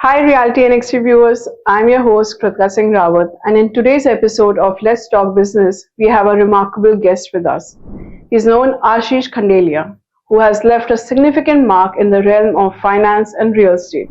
Hi, Realty and XT viewers. I'm your host, Kritika Singh Rawat, and in today's episode of Let's Talk Business, we have a remarkable guest with us. He's known Ashish Khandelia, who has left a significant mark in the realm of finance and real estate.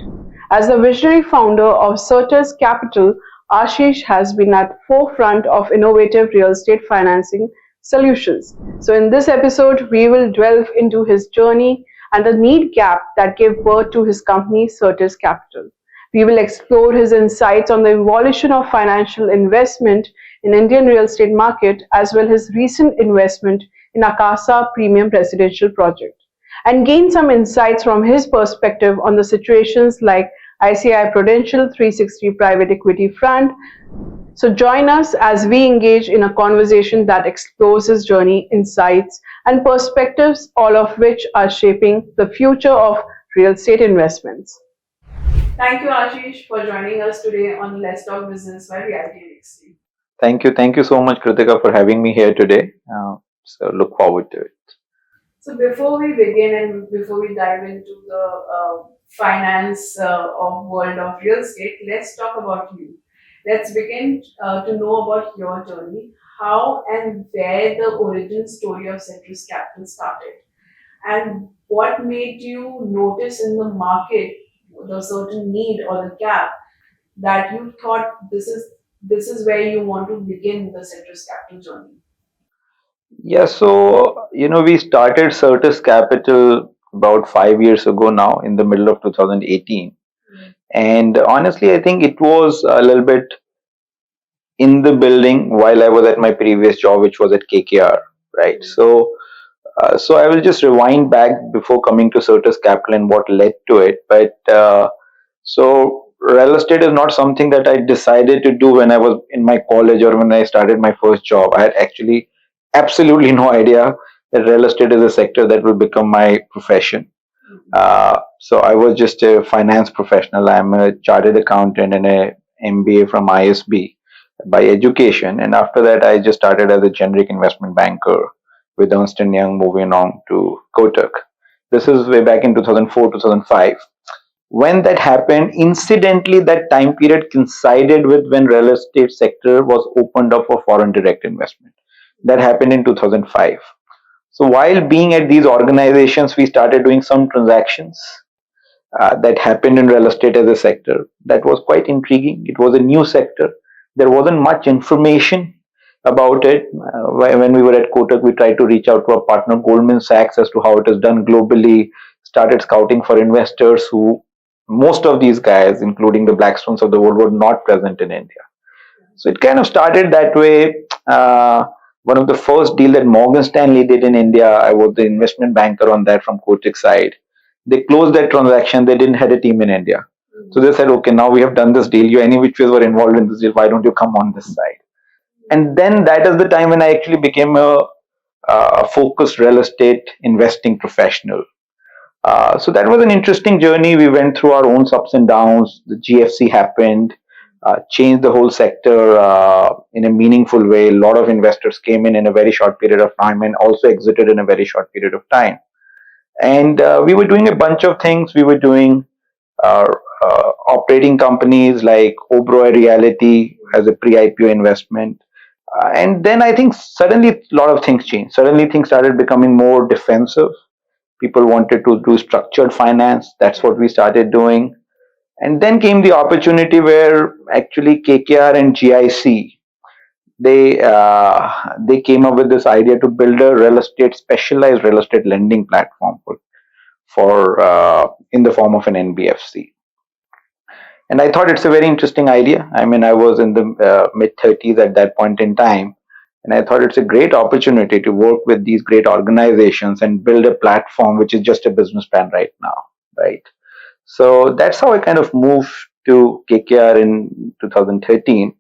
As the visionary founder of Certus Capital, Ashish has been at forefront of innovative real estate financing solutions. So in this episode, we will delve into his journey and the need gap that gave birth to his company, Certus Capital. We will explore his insights on the evolution of financial investment in Indian real estate market as well as his recent investment in Akasa Premium Residential Project and gain some insights from his perspective on the situations like ICI Prudential 360 Private Equity Fund. So join us as we engage in a conversation that explores his journey, insights, and perspectives, all of which are shaping the future of real estate investments. Thank you, Ashish, for joining us today on Let's Talk Business by Realty NXT. Thank you so much, Kritika, for having me here today. So look forward to it. So before we begin and before we dive into the finance of world of real estate, let's talk about you. Let's begin to know about your journey, how and where the origin story of Certus Capital started, and what made you notice in the market the certain need or the gap that you thought this is where you want to begin the Certus Capital journey. Yeah, so we started Certus Capital about 5 years ago now, in the middle of 2018, and honestly, I think it was a little bit in the building while I was at my previous job, which was at KKR, right? So I will just rewind back before coming to Certus Capital and what led to it. But so real estate is not something that I decided to do when I was in my college or when I started my first job. I had actually absolutely no idea that real estate is a sector that will become my profession. So I was just a finance professional. I'm a chartered accountant and a MBA from ISB by education, and after that, I just started as a generic investment banker with Ernst& Young, moving on to Kotak. This is way back in 2004, 2005. When that happened, incidentally, that time period coincided with when real estate sector was opened up for foreign direct investment. That happened in 2005. So while being at these organizations, we started doing some transactions that happened in real estate as a sector. That was quite intriguing. It was a new sector. There wasn't much information about it. When we were at Kotak, we tried to reach out to our partner Goldman Sachs as to how it is done globally, started scouting for investors who, most of these guys, including the Blackstones of the world, were not present in India. So it kind of started that way. One of the first deal that Morgan Stanley did in India, I was the investment banker on that from Kotak side. They closed that transaction. They didn't have a team in India. So they said, okay, now we have done this deal. You any which ways were involved in this deal. Why don't you come on this side? And then that is the time when I actually became a focused real estate investing professional. So that was an interesting journey. We went through our own ups and downs. The GFC happened, changed the whole sector in a meaningful way. A lot of investors came in a very short period of time and also exited in a very short period of time. And we were doing a bunch of things. We were doing operating companies like Oberoi Realty as a pre-IPO investment. And then I think suddenly a lot of things changed. Suddenly things started becoming more defensive. People wanted to do structured finance. That's what we started doing. And then came the opportunity where actually KKR and GIC, they came up with this idea to build a specialized real estate lending platform for in the form of an NBFC. And I thought it's a very interesting idea. I mean, I was in the mid 30s at that point in time, and I thought it's a great opportunity to work with these great organizations and build a platform which is just a business plan right now, right? So that's how I kind of moved to KKR in 2013.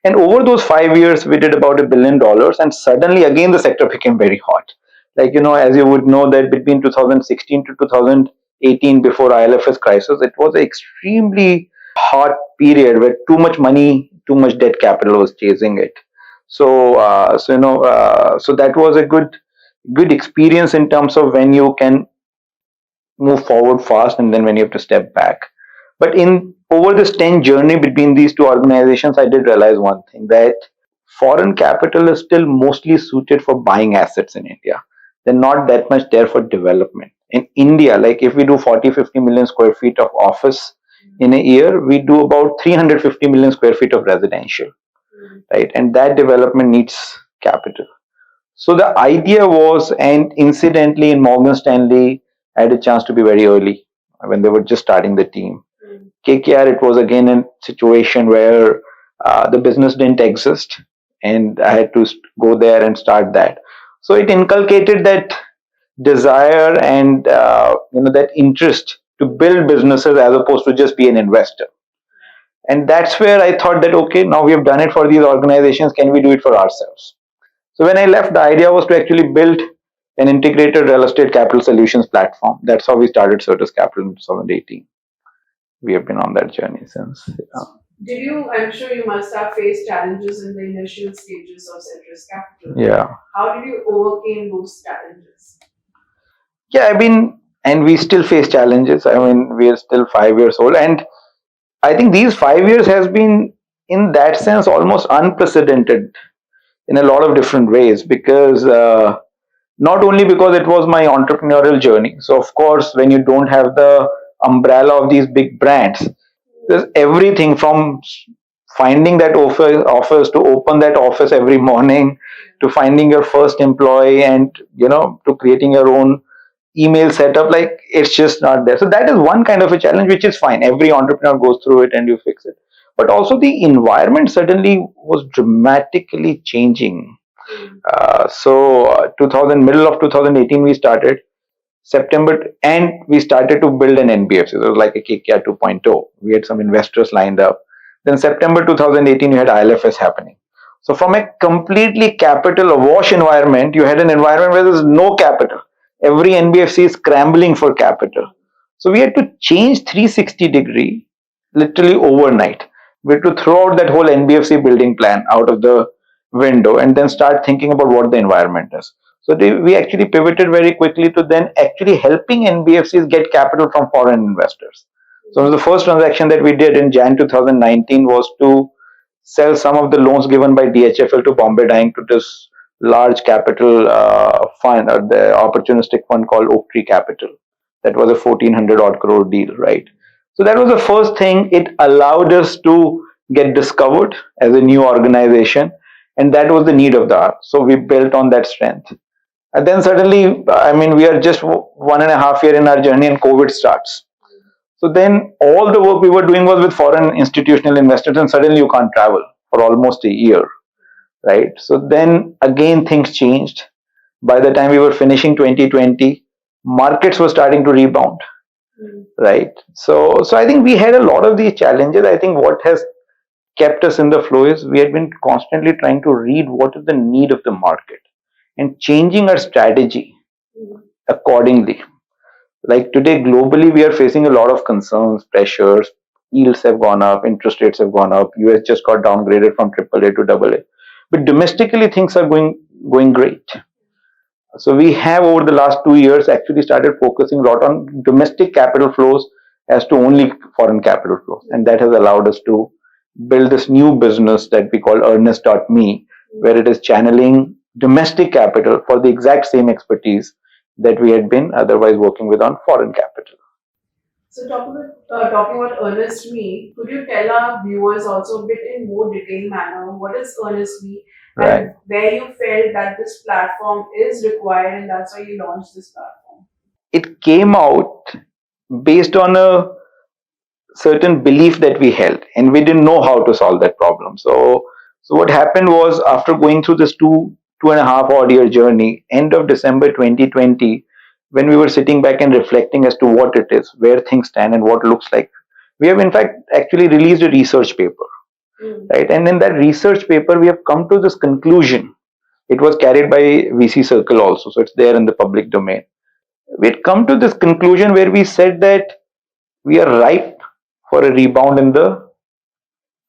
And over those 5 years, we did about $1 billion, and suddenly again the sector became very hot. Like, as you would know, that between 2016 to 2018, before IL&FS crisis, it was an extremely hot period where too much money, too much debt capital was chasing it. So that was a good experience in terms of when you can move forward fast and then when you have to step back. But in over this 10 journey between these two organizations, I did realize one thing, that foreign capital is still mostly suited for buying assets in India. They're not that much there for development. In India, like if we do 40, 50 million square feet of office in a year, we do about 350 million square feet of residential, right? And that development needs capital. So the idea was, and incidentally in Morgan Stanley, I had a chance to be very early when they were just starting the team. KKR, it was again a situation where the business didn't exist, and I had to go there and start that. So it inculcated that desire and that interest to build businesses as opposed to just be an investor. And that's where I thought that okay, now we have done it for these organizations, can we do it for ourselves? So when I left, the idea was to actually build an integrated real estate capital solutions platform. That's how we started Certus Capital in 2018. We have been on that journey since. Yeah. Did you, I'm sure you must have faced challenges in the initial stages of Certus Capital. Yeah. How did you overcome those challenges? Yeah, I mean, and we still face challenges. I mean, we are still 5 years old. And I think these 5 years has been, in that sense, almost unprecedented in a lot of different ways because not only because it was my entrepreneurial journey. So, of course, when you don't have the umbrella of these big brands, there's everything from finding that office to open that office every morning to finding your first employee and to creating your own email setup. Like it's just not there. So that is one kind of a challenge, which is fine. Every entrepreneur goes through it and you fix it. But also the environment suddenly was dramatically changing. 2000 middle of 2018 we started September, and we started to build an NBFC. It was like a KKR 2.0. We had some investors lined up. Then September 2018, you had ILFS happening. So from a completely capital awash environment, you had an environment where there's no capital. Every NBFC is scrambling for capital. So we had to change 360-degree literally overnight. We had to throw out that whole NBFC building plan out of the window and then start thinking about what the environment is. So we actually pivoted very quickly to then actually helping NBFCs get capital from foreign investors. So the first transaction that we did in Jan 2019 was to sell some of the loans given by DHFL to Bombay Dyeing to this large capital fund, or the opportunistic fund called Oak Tree Capital. That was a 1400 odd crore deal, right? So that was the first thing. It allowed us to get discovered as a new organization, and that was the need of the hour. So we built on that strength. And then suddenly, I mean, we are just 1.5 years in our journey and COVID starts. So then all the work we were doing was with foreign institutional investors, and suddenly you can't travel for almost a year, right? So then again, things changed. By the time we were finishing 2020, markets were starting to rebound, right? So I think we had a lot of these challenges. I think what has kept us in the flow is we had been constantly trying to read what is the need of the market and changing our strategy accordingly. Like today, globally, we are facing a lot of concerns, pressures. Yields have gone up, interest rates have gone up. US just got downgraded from AAA to AA. But domestically, things are going great. So we have over the last 2 years actually started focusing a lot on domestic capital flows as to only foreign capital flows, and that has allowed us to build this new business that we call Earnest.me, where it is channeling domestic capital for the exact same expertise that we had been otherwise working with on foreign capital. So talking about Earnest.me, could you tell our viewers also a bit in more detailed manner what is Earnest.me and Right. where you felt that this platform is required and that's why you launched this platform? It came out based on a certain belief that we held, and we didn't know how to solve that problem. So what happened was, after going through this 2.5 odd year journey, end of December 2020, when we were sitting back and reflecting as to what it is, where things stand, and what it looks like, we have in fact actually released a research paper, right? And in that research paper, we have come to this conclusion. It was carried by VC Circle also, so it's there in the public domain. We had come to this conclusion where we said that we are ripe for a rebound in the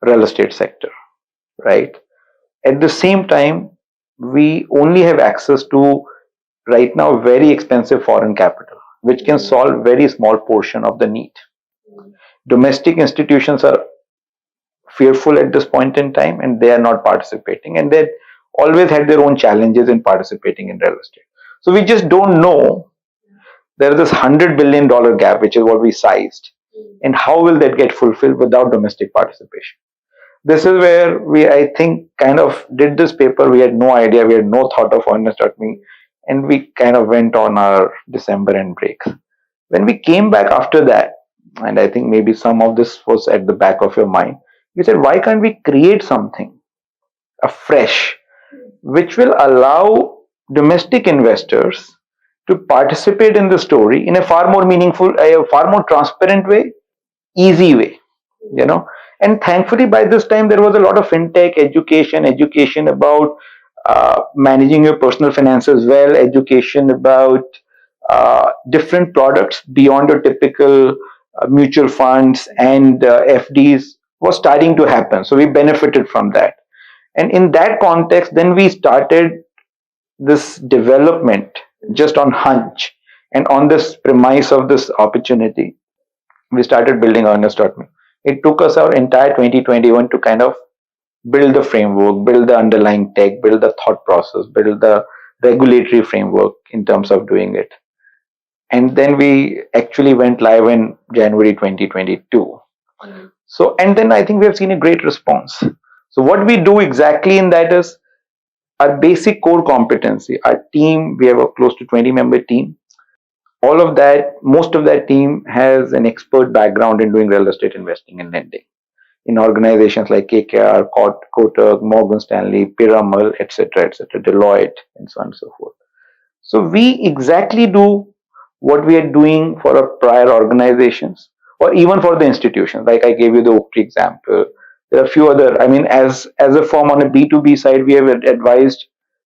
real estate sector, right? At the same time, we only have access to right now very expensive foreign capital, which can solve very small portion of the need. Domestic institutions are fearful at this point in time and they are not participating, and they always had their own challenges in participating in real estate. So we just don't know. There is this $100 billion gap, which is what we sized, and how will that get fulfilled without domestic participation? This is where we, I think, kind of did this paper. We had no idea, we had no thought of honest.me, and we kind of went on our December end breaks. When we came back after that, and I think maybe some of this was at the back of your mind, we said, why can't we create something afresh which will allow domestic investors to participate in the story in a far more meaningful, a far more transparent way, easy way, you know. And thankfully by this time there was a lot of fintech education about managing your personal finances well, education about different products beyond your typical mutual funds and FDs was starting to happen, so we benefited from that. And in that context then we started this development just on hunch, and on this premise of this opportunity we started building honest.me. It took us our entire 2021 to kind of build the framework, build the underlying tech, build the thought process, build the regulatory framework in terms of doing it. And then we actually went live in January 2022. So, and then I think we have seen a great response. So what we do exactly in that is our basic core competency. Our team, we have a close to 20-member team. All of that, most of that team has an expert background in doing real estate investing and lending in organizations like KKR, Kotak, Morgan Stanley, Piramal, etc., Deloitte, and so on and so forth. So we exactly do what we are doing for our prior organizations, or even for the institutions. Like I gave you the Oaktree example. There are a few other. I mean, as a firm on a B2B side, we have advised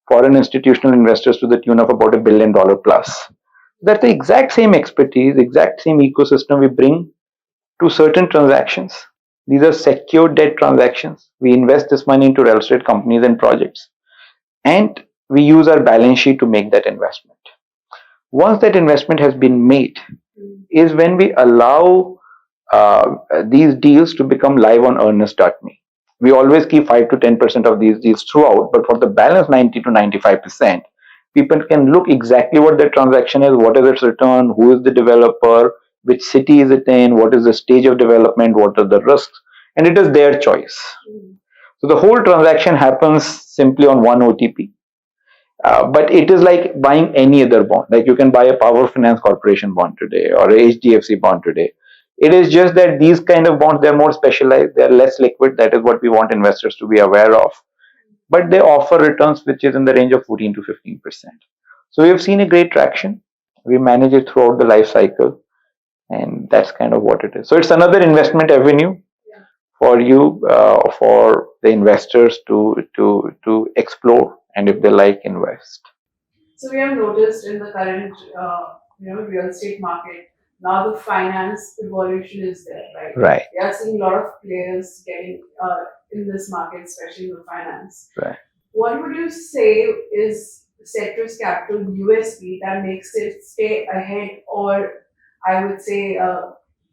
foreign institutional investors to the tune of about $1 billion plus. That's the exact same expertise, exact same ecosystem we bring to certain transactions. These are secured debt transactions. We invest this money into real estate companies and projects, and we use our balance sheet to make that investment. Once that investment has been made, is when we allow these deals to become live on earnest.me. We always keep 5 to 10% of these deals throughout, but for the balance 90 to 95%, people can look exactly what the transaction is, what is its return, who is the developer, which city is it in, what is the stage of development, what are the risks, and it is their choice. So the whole transaction happens simply on one OTP. But it is like buying any other bond. Like you can buy a Power Finance Corporation bond today or a HDFC bond today. It is just that these kind of bonds, they're more specialized, they're less liquid. That is what we want investors to be aware of. But they offer returns which is in the range of 14 to 15%. So we have seen a great traction. We manage it throughout the life cycle, and that's kind of what it is. So it's another investment avenue for you, for the investors to explore, and if they like, invest. So we have noticed in the current, real estate market, now the finance evolution is there, right? Right. We are seeing a lot of players getting in this market, especially in the finance. Right. What would you say is Certus Capital USP that makes it stay ahead, or I would say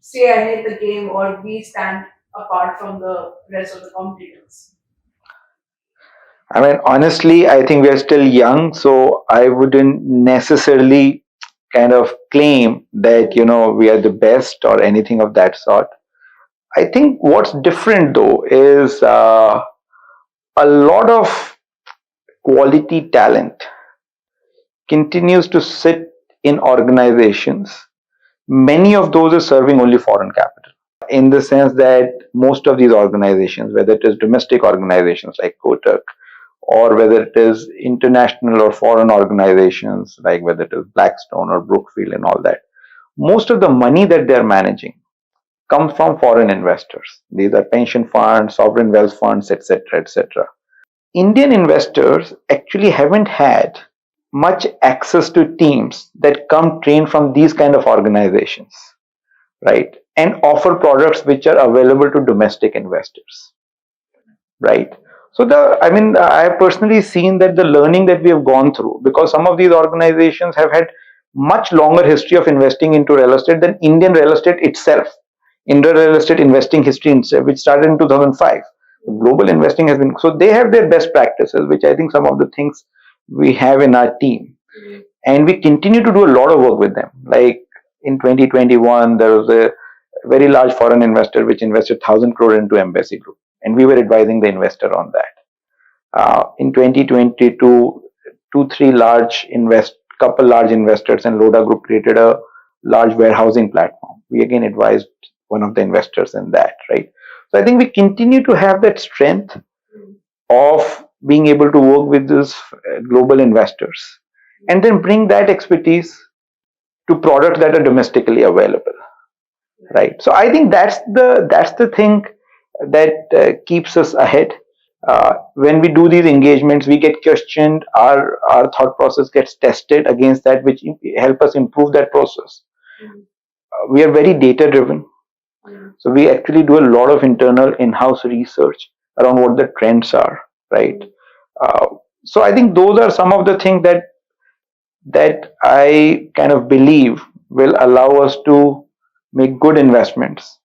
stay ahead the game, or we stand apart from the rest of the competitors? I mean, honestly, I think we are still young, so I wouldn't necessarily kind of claim that, we are the best or anything of that sort. I think what's different though is a lot of quality talent continues to sit in organizations. Many of those are serving only foreign capital, in the sense that most of these organizations, whether it is domestic organizations like Kotak, or whether it is international or foreign organizations like whether it is Blackstone or Brookfield and all that, most of the money that they're managing comes from foreign investors. These are pension funds, sovereign wealth funds, etc. Indian investors actually haven't had much access to teams that come trained from these kind of organizations, right? And offer products which are available to domestic investors, right? So I have personally seen that the learning that we have gone through, because some of these organizations have had much longer history of investing into real estate than Indian real estate itself. in the real estate investing history, which started in 2005. Global investing has been, so they have their best practices, which I think some of the things we have in our team, and we continue to do a lot of work with them. Like in 2021, there was a very large foreign investor which invested 1,000 crore into Embassy Group, and we were advising the investor on that. In 2022, three large couple large investors and Loda Group created a large warehousing platform. We again advised one of the investors in that, right? So I think we continue to have that strength of being able to work with these global investors and then bring that expertise to products that are domestically available, right? So I think that's the thing that keeps us ahead. When we do these engagements, we get questioned, our thought process gets tested against that, which help us improve that process. We are very data driven, so we actually do a lot of internal in-house research around what the trends are, right? uh, so I think those are some of the things that I kind of believe will allow us to make good investments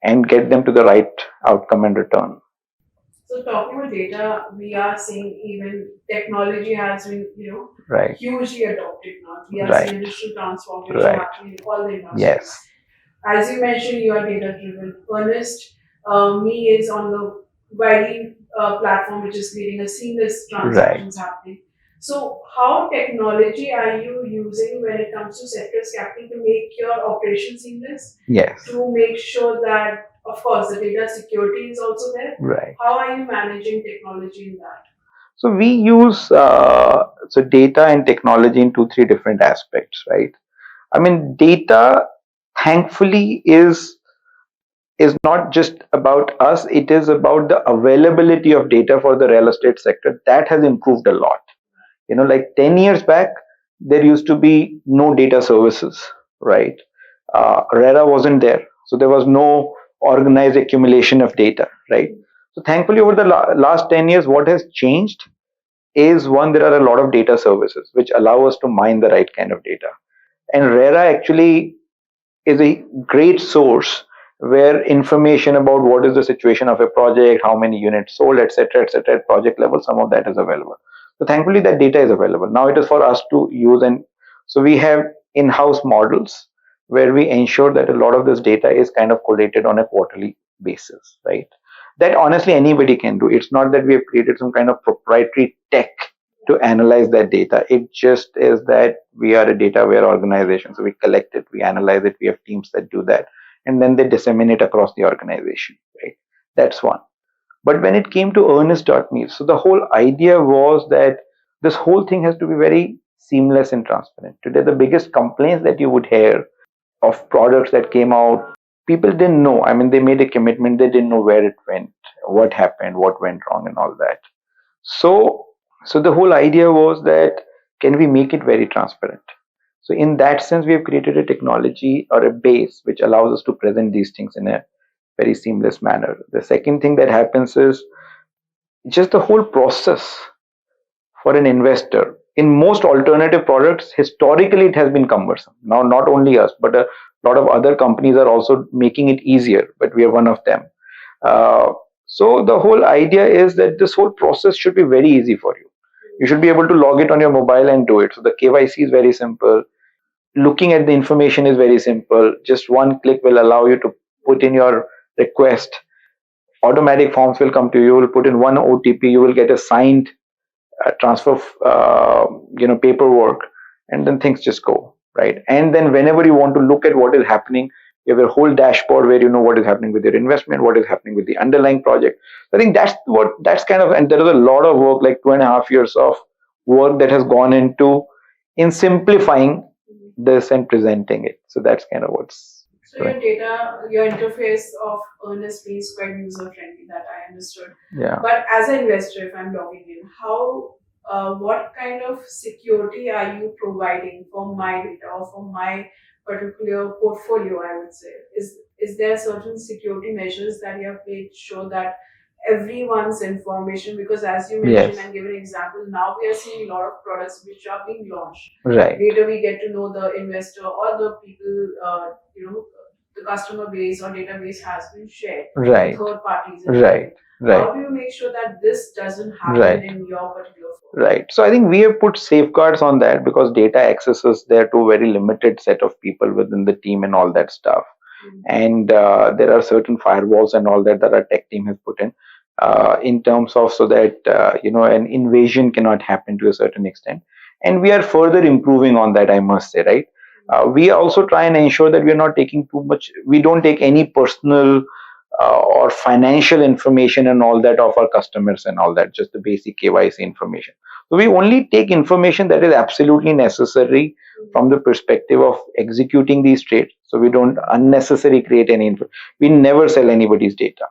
and get them to the right outcome and return. So talking about data, we are seeing even technology has been, Right. hugely adopted now. We are Right. seeing digital transformation Right. happening in all the industries. Yes. As you mentioned, you are data driven. Ernest, me is on the Wiley platform, which is creating a seamless transactions happening. So, how technology are you using when it comes to Certus Capital to make your operation seamless? Yes. To make sure that, of course, the data security is also there. Right. How are you managing technology in that? So we use so data and technology in two, three different aspects, right? I mean, data, thankfully, is not just about us. It is about the availability of data for the real estate sector. That has improved a lot. Like 10 years back, there used to be no data services, right? RERA wasn't there, so there was no organized accumulation of data, right? So thankfully, over the last 10 years, what has changed is, one, there are a lot of data services which allow us to mine the right kind of data, and RERA actually is a great source where information about what is the situation of a project, how many units sold, etc., at project level, some of that is available. So thankfully, that data is available. Now it is for us to use, and so we have in-house models where we ensure that a lot of this data is kind of collated on a quarterly basis, right? That honestly anybody can do. It's not that we have created some kind of proprietary tech to analyze that data. It just is that we are a data aware organization. So we collect it, we analyze it, we have teams that do that, and then they disseminate across the organization, right? That's one. But when it came to earnest.me, so the whole idea was that this whole thing has to be very seamless and transparent. Today, the biggest complaints that you would hear of products that came out, people didn't know. I mean, they made a commitment, they didn't know where it went, what happened, what went wrong, and all that. So the whole idea was that, can we make it very transparent? So in that sense, we have created a technology or a base which allows us to present these things in a very seamless manner. The second thing that happens is just the whole process for an investor. In most alternative products, historically it has been cumbersome. Now, not only us, but a lot of other companies are also making it easier, but we are one of them. So the whole idea is that this whole process should be very easy for you. You should be able to log it on your mobile and do it. So the KYC is very simple. Looking at the information is very simple. Just one click will allow you to put in your request. Automatic forms will come to you. You will put in one OTP. You will get a signed transfer of paperwork, and then things just go right. And then whenever you want to look at what is happening, you have a whole dashboard where you know what is happening with your investment, what is happening with the underlying project. I think that's kind of, and there is a lot of work, like 2.5 years of work that has gone into in simplifying this and presenting it. So that's kind of what's. So your data, your interface of Earnest is quite user friendly. That I understood. Yeah. But as an investor, if I'm logging in, what kind of security are you providing for my data or for my particular portfolio? I would say, is there certain security measures that you have made sure that everyone's information, because as you mentioned, Yes. and give an example, now we are seeing a lot of products which are being launched. Right. Later we get to know the investor or the people, the customer base or database has been shared Right. to third parties. Right. Right. How do you make sure that this doesn't happen Right. in your particular firm? Right. So I think we have put safeguards on that because data accesses there to a very limited set of people within the team and all that stuff. And there are certain firewalls and all that our tech team has put in terms of so that an invasion cannot happen to a certain extent. And we are further improving on that, I must say, right? We also try and ensure that we are not taking too much. We don't take any personal or financial information and all that of our customers and all that, just the basic KYC information. So we only take information that is absolutely necessary from the perspective of executing these trades. So we don't unnecessarily create any info. We never sell anybody's data.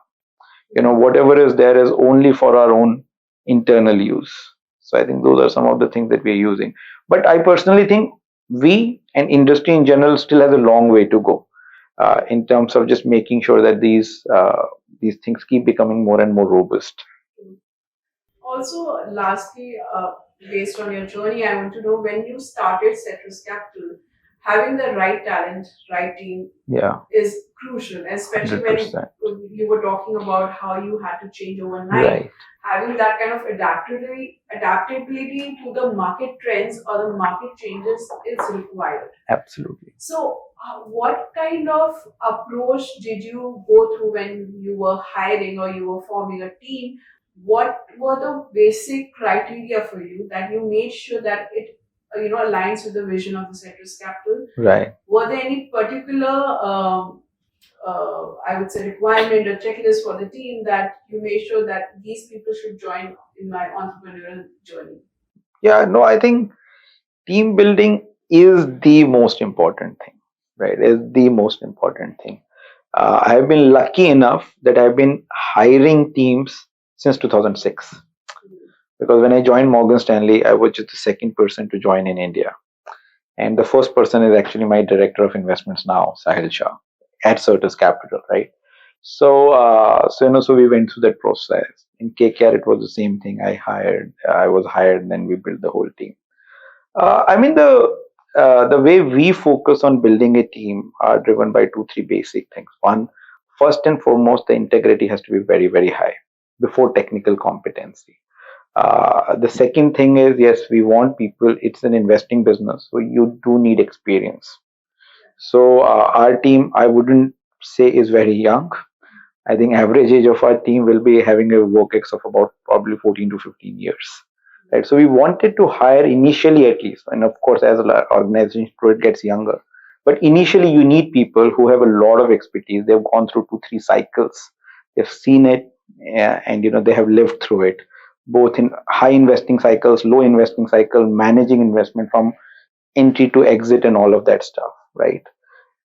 Whatever is there is only for our own internal use. So I think those are some of the things that we're using. But I personally think we and industry in general still has a long way to go in terms of just making sure that these things keep becoming more and more robust. Also, lastly, based on your journey, I want to know when you started Certus Capital, having the right talent, right team is crucial, especially 100%. When you were talking about how you had to change overnight. Right. Having that kind of adaptability to the market trends or the market changes is required. Absolutely. So, what kind of approach did you go through when you were hiring or you were forming a team? What were the basic criteria for you that you made sure that it aligns with the vision of the Certus Capital? Right. Were there any particular I would say requirement or checklist for the team that you made sure that these people should join in my entrepreneurial journey? Yeah, no, I think team building is the most important thing, right? Is the most important thing. I have been lucky enough that I've been hiring teams since 2006. Because when I joined Morgan Stanley, I was just the second person to join in India. And the first person is actually my director of investments now, Sahil Shah, at Certus Capital, right? So, so we went through that process. In KKR, it was the same thing. I was hired, and then we built the whole team. I mean, the way we focus on building a team are driven by two, three basic things. One, first and foremost, the integrity has to be very, very high before technical competency. The second thing is, yes, we want people, it's an investing business, so you do need experience. So our team, I wouldn't say is very young. I think average age of our team will be having a work ex of about probably 14 to 15 years. Right. So we wanted to hire initially at least, and of course, as an organization it gets younger. But initially, you need people who have a lot of expertise. They've gone through 2-3 cycles. They've seen it, and they have lived through it, both in high investing cycles, low investing cycle, managing investment from entry to exit, and all of that stuff, right?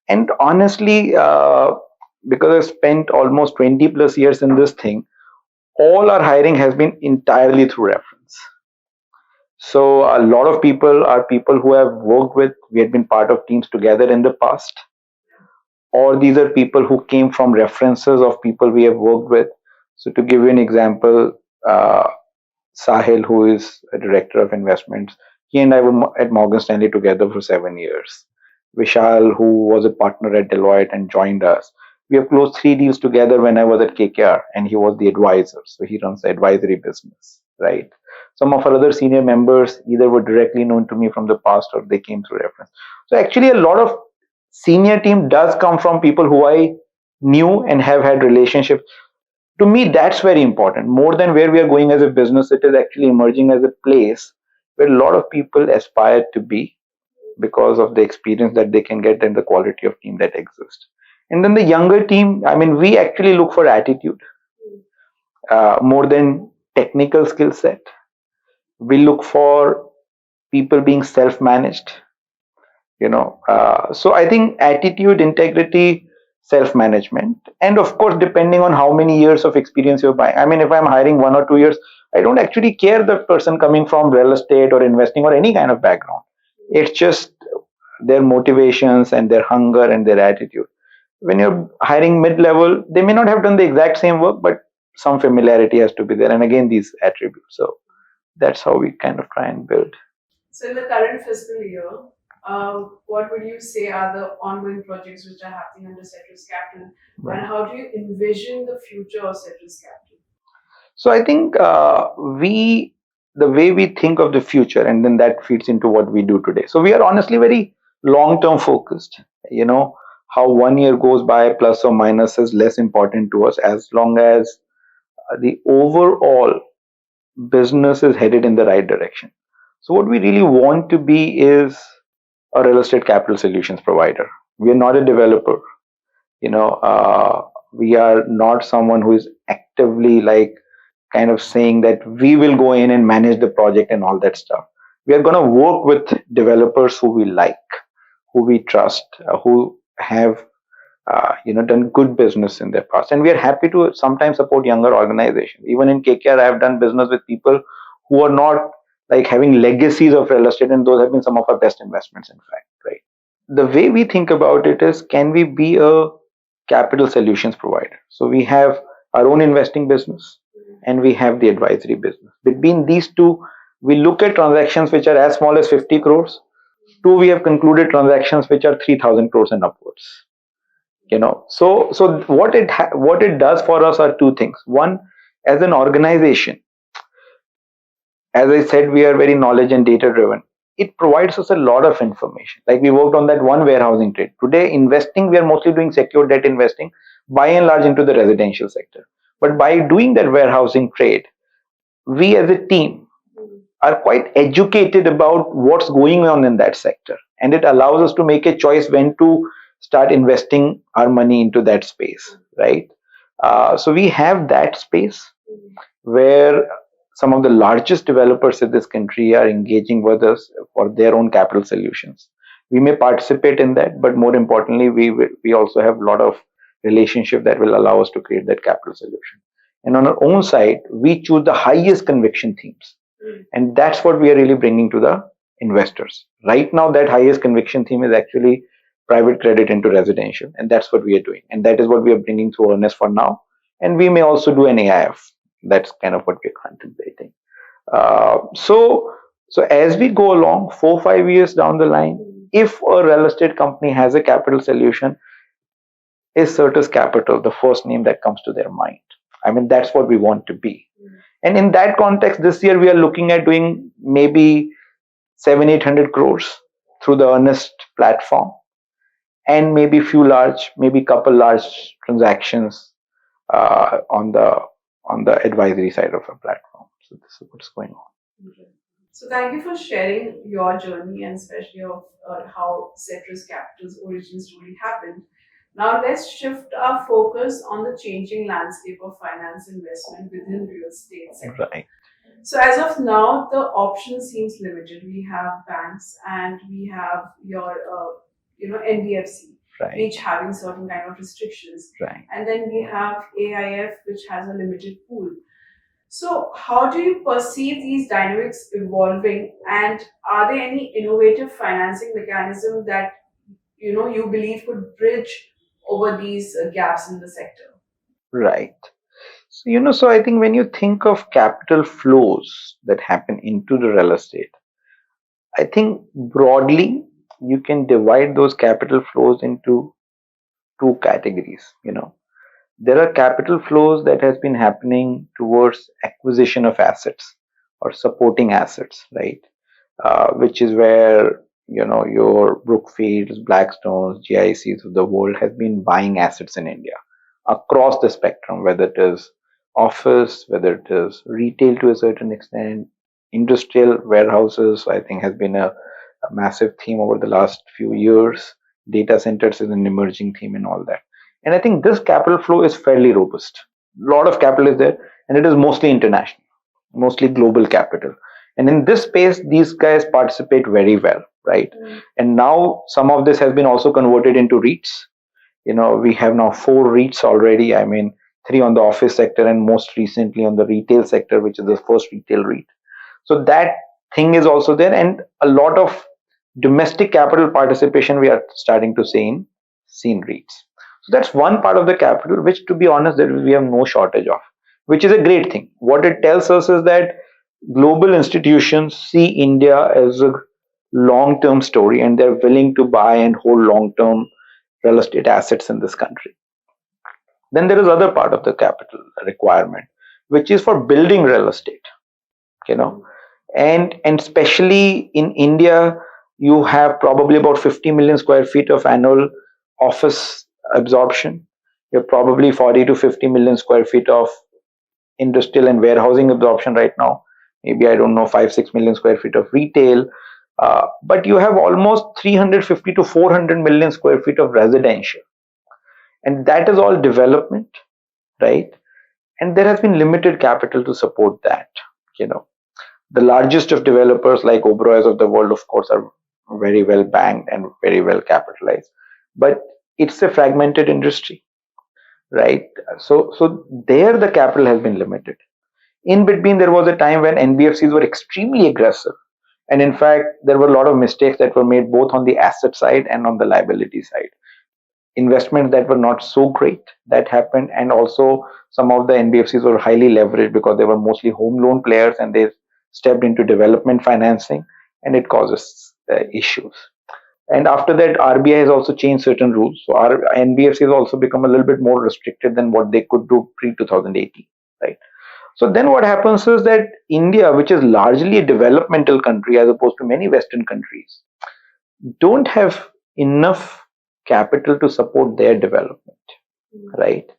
And honestly, because I've spent almost 20 plus years in this thing, all our hiring has been entirely through reference. So a lot of people are people who have worked with, we had been part of teams together in the past, or these are people who came from references of people we have worked with. So to give you an example, Sahil, who is a director of investments, he and I were at Morgan Stanley together for 7 years. Vishal, who was a partner at Deloitte and joined us. We have closed 3 deals together when I was at KKR, and he was the advisor. So he runs the advisory business, right? Some of our other senior members either were directly known to me from the past or they came through reference. So actually a lot of senior team does come from people who I knew and have had relationships. To me, that's very important. More than where we are going as a business, it is actually emerging as a place where a lot of people aspire to be because of the experience that they can get and the quality of team that exists. And then the younger team, I mean, we actually look for attitude more than technical skill set. We look for people being self-managed, so I think attitude, integrity, self-management, and of course depending on how many years of experience you're buying. I mean, if I'm hiring 1 or 2 years, I don't actually care the person coming from real estate or investing or any kind of background. It's just their motivations and their hunger and their attitude. When you're hiring mid-level, they may not have done the exact same work, but some familiarity has to be there, and again these attributes. So that's how we kind of try and build. So in the current fiscal year, what would you say are the ongoing projects which are happening under Certus Capital, Right. and how do you envision the future of Certus Capital? So I think the way we think of the future, and then that feeds into what we do today. So we are honestly very long-term focused. You know, how 1 year goes by, plus or minus, is less important to us as long as the overall business is headed in the right direction. So what we really want to be is a real estate capital solutions provider. We are not a developer. You know, we are not someone who is actively like kind of saying that we will go in and manage the project and all that stuff. We are going to work with developers who we like, who we trust, who have done good business in their past, and we are happy to sometimes support younger organizations. Even in KKR, I have done business with people who are not like having legacies of real estate, and those have been some of our best investments, in fact, right? The way we think about it is, can we be a capital solutions provider? So we have our own investing business and we have the advisory business. Between these two, we look at transactions which are as small as 50 crores to we have concluded transactions which are 3,000 crores and upwards. So what it does for us are two things. One, as an organization, as I said, we are very knowledge and data driven. It provides us a lot of information. Like we worked on that one warehousing trade. Today, investing, we are mostly doing secure debt investing, by and large into the residential sector. But by doing that warehousing trade, we as a team are quite educated about what's going on in that sector. And it allows us to make a choice when to start investing our money into that space, right? So we have that space where some of the largest developers in this country are engaging with us for their own capital solutions. We may participate in that, but more importantly, we also have a lot of relationship that will allow us to create that capital solution. And on our own side, we choose the highest conviction themes, and that's what we are really bringing to the investors. Right now, that highest conviction theme is actually private credit into residential, and that's what we are doing, and that is what we are bringing through Earnest for now. And we may also do an AIF. That's kind of what we're contemplating. So as we go along, 4-5 years down the line, if a real estate company has a capital solution, is Certus Capital the first name that comes to their mind? I mean, that's what we want to be. And in that context, this year we are looking at doing maybe 700-800 crores through the Earnest platform, and maybe couple large transactions on the advisory side of a platform. So this is what's going on. Okay. So thank you for sharing your journey, and especially of how Certus Capital's origin story happened. Now let's shift our focus on the changing landscape of finance investment within real estate sector. Right. So as of now, the option seems limited. We have banks and we have your NBFC, Right. each having certain kind of restrictions. Right. And then we have AIF, which has a limited pool. So how do you perceive these dynamics evolving, and are there any innovative financing mechanism that you believe could bridge over these gaps in the sector? Right. So I think when you think of capital flows that happen into the real estate, I think broadly you can divide those capital flows into two categories. There are capital flows that has been happening towards acquisition of assets or supporting assets, right? Which is where your Brookfields, Blackstones, GICs of the world has been buying assets in India across the spectrum, whether it is office, whether it is retail to a certain extent, industrial warehouses. I think has been a massive theme over the last few years. Data centers is an emerging theme and all that. And I think this capital flow is fairly robust. A lot of capital is there, and it is mostly international, mostly global capital. And in this space, these guys participate very well, right? And now some of this has been also converted into REITs. We have now 4 REITs already. I mean, 3 on the office sector, and most recently on the retail sector, which is the first retail REIT. So that thing is also there, and a lot of domestic capital participation we are starting to see in REITs. So that's one part of the capital, which, to be honest, that we have no shortage of, which is a great thing. What it tells us is that global institutions see India as a long-term story and they're willing to buy and hold long-term real estate assets in this country. Then there is other part of the capital requirement, which is for building real estate, you know, and especially in India, you have probably about 50 million square feet of annual office absorption. You have probably 40 to 50 million square feet of industrial and warehousing absorption right now. Maybe I don't know 5-6 million square feet of retail, but you have almost 350 to 400 million square feet of residential, and that is all development, right? And there has been limited capital to support that. You know, the largest of developers like Oberoi's of the world, of course, are very well banked and very well capitalized, but it's a fragmented industry, right? So there the capital has been limited. In between, there was a time when NBFCs were extremely aggressive, and in fact, there were a lot of mistakes that were made both on the asset side and on the liability side. Investments that were not so great that happened, and also some of the NBFCs were highly leveraged because they were mostly home loan players and they stepped into development financing, and it causes issues. And after that, RBI has also changed certain rules, so our NBFCs also become a little bit more restricted than what they could do pre 2018, right? So then what happens is that India, which is largely a developmental country as opposed to many Western countries, don't have enough capital to support their development, right?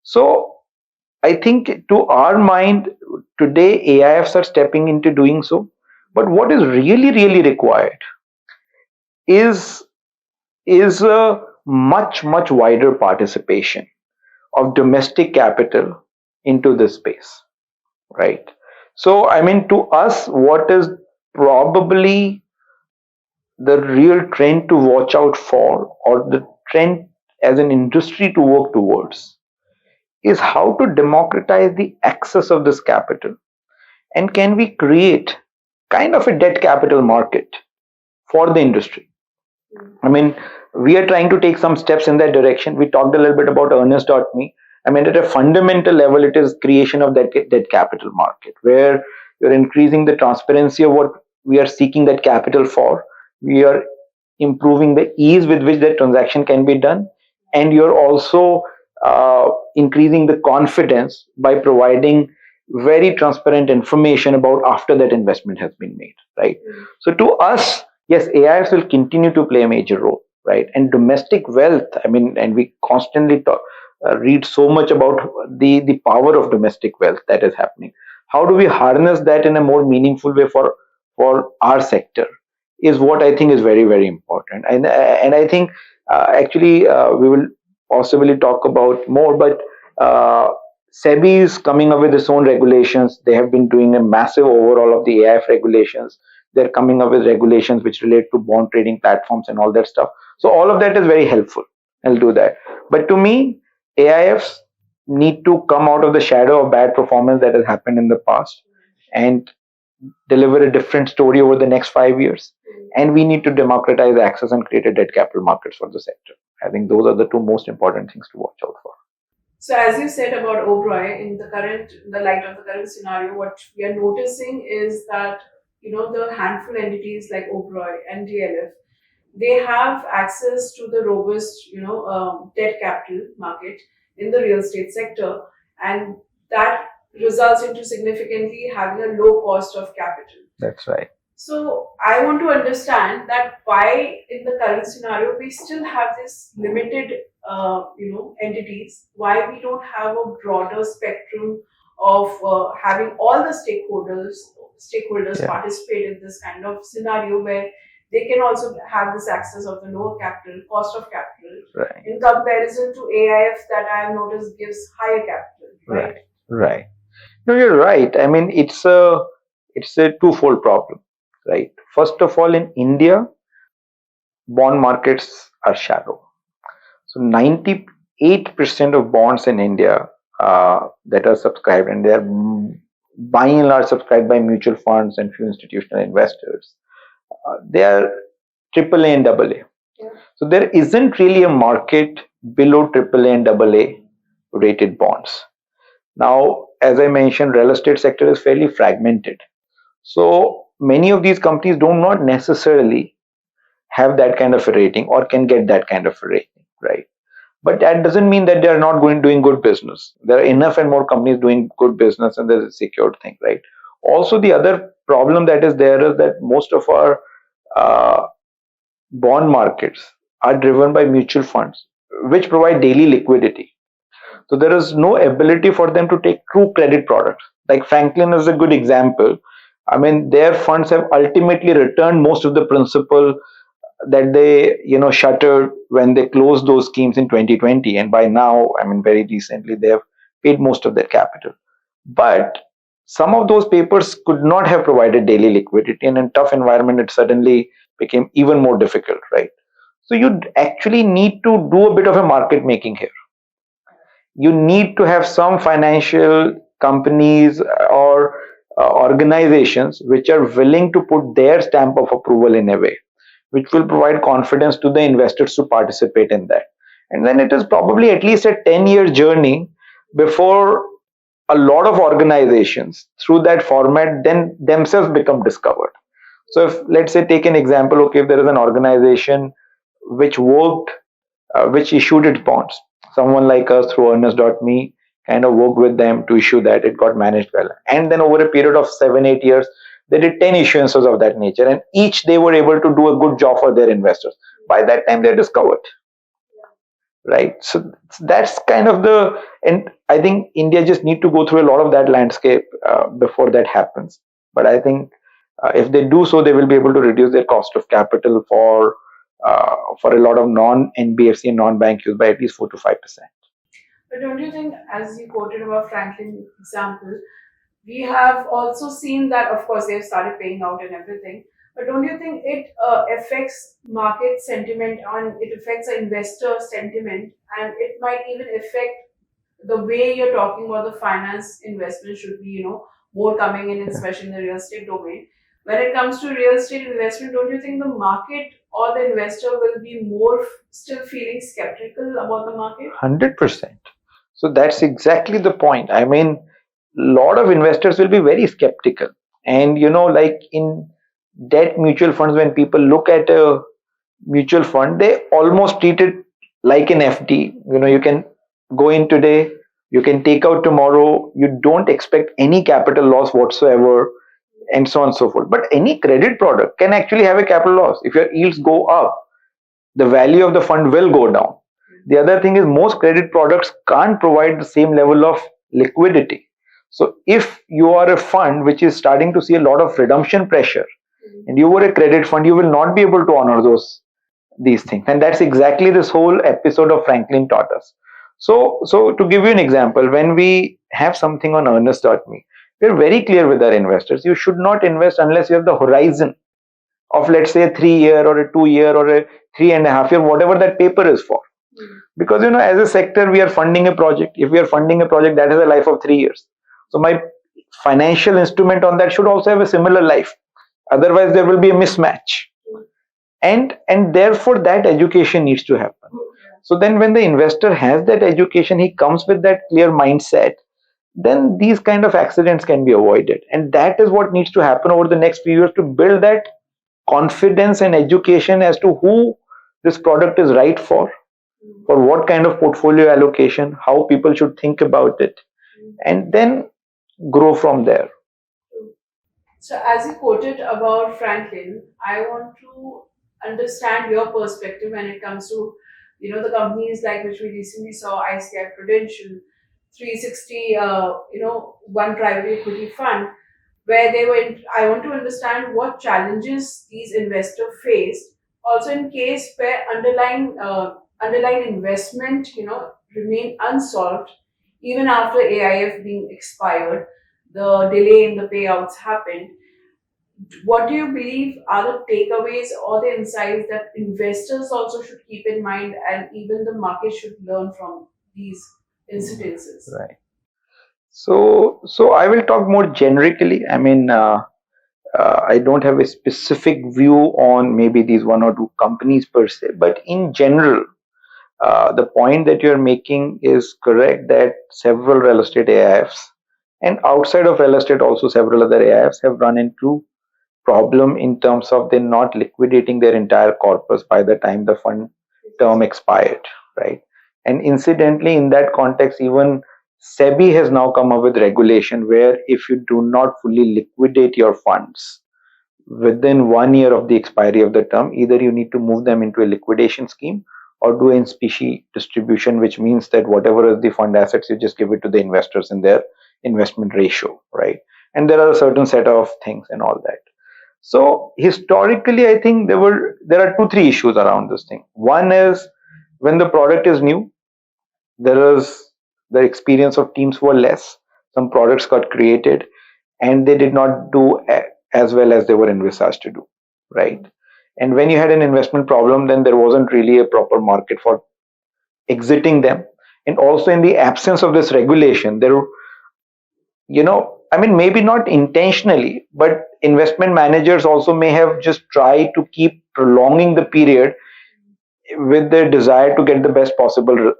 So I think to our mind today, AIFs are stepping into doing so. But what is really, really required is a much wider participation of domestic capital into this space, right? So I mean, to us, what is probably the real trend to watch out for, or the trend as an industry to work towards, is how to democratize the access of this capital, and can we create kind of a debt capital market for the industry. I mean, we are trying to take some steps in that direction. We talked a little bit about earnest.me. I mean, at a fundamental level, it is creation of that debt capital market where you're increasing the transparency of what we are seeking that capital for. We are improving the ease with which that transaction can be done, and you're also increasing the confidence by providing very transparent information about after that investment has been made, right? So to us, yes, AIFs will continue to play a major role, right? And domestic wealth, I mean, and we constantly read so much about the power of domestic wealth that is happening. How do we harness that in a more meaningful way for our sector is what I think is very important. And I think actually we will possibly talk about more, but SEBI is coming up with its own regulations. They have been doing a massive overhaul of the AIF regulations. They're coming up with regulations which relate to bond trading platforms and all that stuff. So all of that is very helpful. I'll do that. But to me, AIFs need to come out of the shadow of bad performance that has happened in the past and deliver a different story over the next 5 years. And we need to democratize access and create a debt capital markets for the sector. I think those are the two most important things to watch out for. So as you said about Oberoi, in the light of the current scenario, what we are noticing is that the handful entities like Oberoi and DLF, they have access to the robust debt capital market in the real estate sector, and that results into significantly having a low cost of capital. That's right. So I want to understand that why in the current scenario we still have this limited entities, why we don't have a broader spectrum of having all the stakeholders Yeah. participate in this kind of scenario where they can also have this access of the lower capital cost of capital, Right. in comparison to AIF that I have noticed gives higher capital, right? Right. No, you're right. I mean, it's a twofold problem, right? First of all, in India, bond markets are shallow. So 98% of bonds in India that are subscribed, and they are by and large subscribed by mutual funds and few institutional investors, they are AAA and AA. Yeah. So there isn't really a market below AAA and AA rated bonds. Now, as I mentioned, real estate sector is fairly fragmented. So many of these companies do not necessarily have that kind of a rating or can get that kind of a rating, right? But that doesn't mean that they are not going doing good business. There are enough and more companies doing good business, and there's a secured thing, right? Also, the other problem that is there is that most of our uh, bond markets are driven by mutual funds, which provide daily liquidity. So there is no ability for them to take true credit products. Like Franklin is a good example. I mean, their funds have ultimately returned most of the principal that they shuttered when they closed those schemes in 2020, and by now, I mean, very recently, they have paid most of their capital. But some of those papers could not have provided daily liquidity, and in a tough environment it suddenly became even more difficult, right? So you actually need to do a bit of a market making here. You need to have some financial companies or organizations which are willing to put their stamp of approval in a way which will provide confidence to the investors to participate in that. And then it is probably at least a 10-year journey before a lot of organizations through that format then themselves become discovered. So if, let's say, take an example, okay, if there is an organization which worked, which issued its bonds, someone like us through earnest.me kind of worked with them to issue that, it got managed well, and then over a period of 7-8 years they did 10 issuances of that nature, and each they were able to do a good job for their investors. By that time they're discovered, right? So that's kind of the, and I think India just need to go through a lot of that landscape before that happens. But I think if they do so, they will be able to reduce their cost of capital for a lot of non NBFC and non bank use by at least 4 to 5%. But don't you think, as you quoted about Franklin example, we have also seen that, of course, they've started paying out and everything. But don't you think it affects market sentiment on it affects the investor sentiment, and it might even affect the way you're talking about the finance investment should be, more coming in, especially in the real estate domain. When it comes to real estate investment, don't you think the market or the investor will be more still feeling skeptical about the market? 100%. So that's exactly the point. I mean, a lot of investors will be very skeptical. And, like in debt mutual funds, when people look at a mutual fund, they almost treat it like an FD. You can go in today, you can take out tomorrow, you don't expect any capital loss whatsoever, and so on and so forth. But any credit product can actually have a capital loss. If your yields go up, the value of the fund will go down. The other thing is most credit products can't provide the same level of liquidity. So if you are a fund which is starting to see a lot of redemption pressure and you were a credit fund, you will not be able to honor these things. And that's exactly this whole episode of Franklin taught us. So to give you an example, when we have something on earnest.me, we're very clear with our investors. You should not invest unless you have the horizon of, let's say, a 3 year or a 2 year or a 3.5 year, whatever that paper is for. Because, as a sector, we are funding a project. If we are funding a project that has a life of 3 years, so my financial instrument on that should also have a similar life. Otherwise, there will be a mismatch. And therefore, that education needs to happen. So then when the investor has that education, he comes with that clear mindset, then these kind of accidents can be avoided. And that is what needs to happen over the next few years to build that confidence and education as to who this product is right for what kind of portfolio allocation, how people should think about it, and then grow from there. So, as you quoted about Franklin, I want to understand your perspective when it comes to, the companies like which we recently saw, ICI Prudential, 360, one private equity fund, where they were. I want to understand what challenges these investors faced. Also, in case where underlying investment, remain unsolved even after AIF being expired, the delay in the payouts happened. What do you believe are the takeaways or the insights that investors also should keep in mind, and even the market should learn from these incidences? Right. So I will talk more generically. I mean, I don't have a specific view on maybe these one or two companies per se, but in general, the point that you're making is correct that several real estate AIFs and outside of real estate also several other AIFs have run into problem in terms of they're not liquidating their entire corpus by the time the fund term expired, right? And incidentally, in that context, even SEBI has now come up with regulation where if you do not fully liquidate your funds within 1 year of the expiry of the term, either you need to move them into a liquidation scheme or do in specie distribution, which means that whatever is the fund assets, you just give it to the investors in their investment ratio, right? And there are a certain set of things and all that. So historically, I think there are two, three issues around this thing. One is when the product is new, there is the experience of teams were less. Some products got created and they did not do as well as they were envisaged to do, right? And when you had an investment problem, then there wasn't really a proper market for exiting them. And also, in the absence of this regulation, I mean, maybe not intentionally, but investment managers also may have just tried to keep prolonging the period with their desire to get the best possible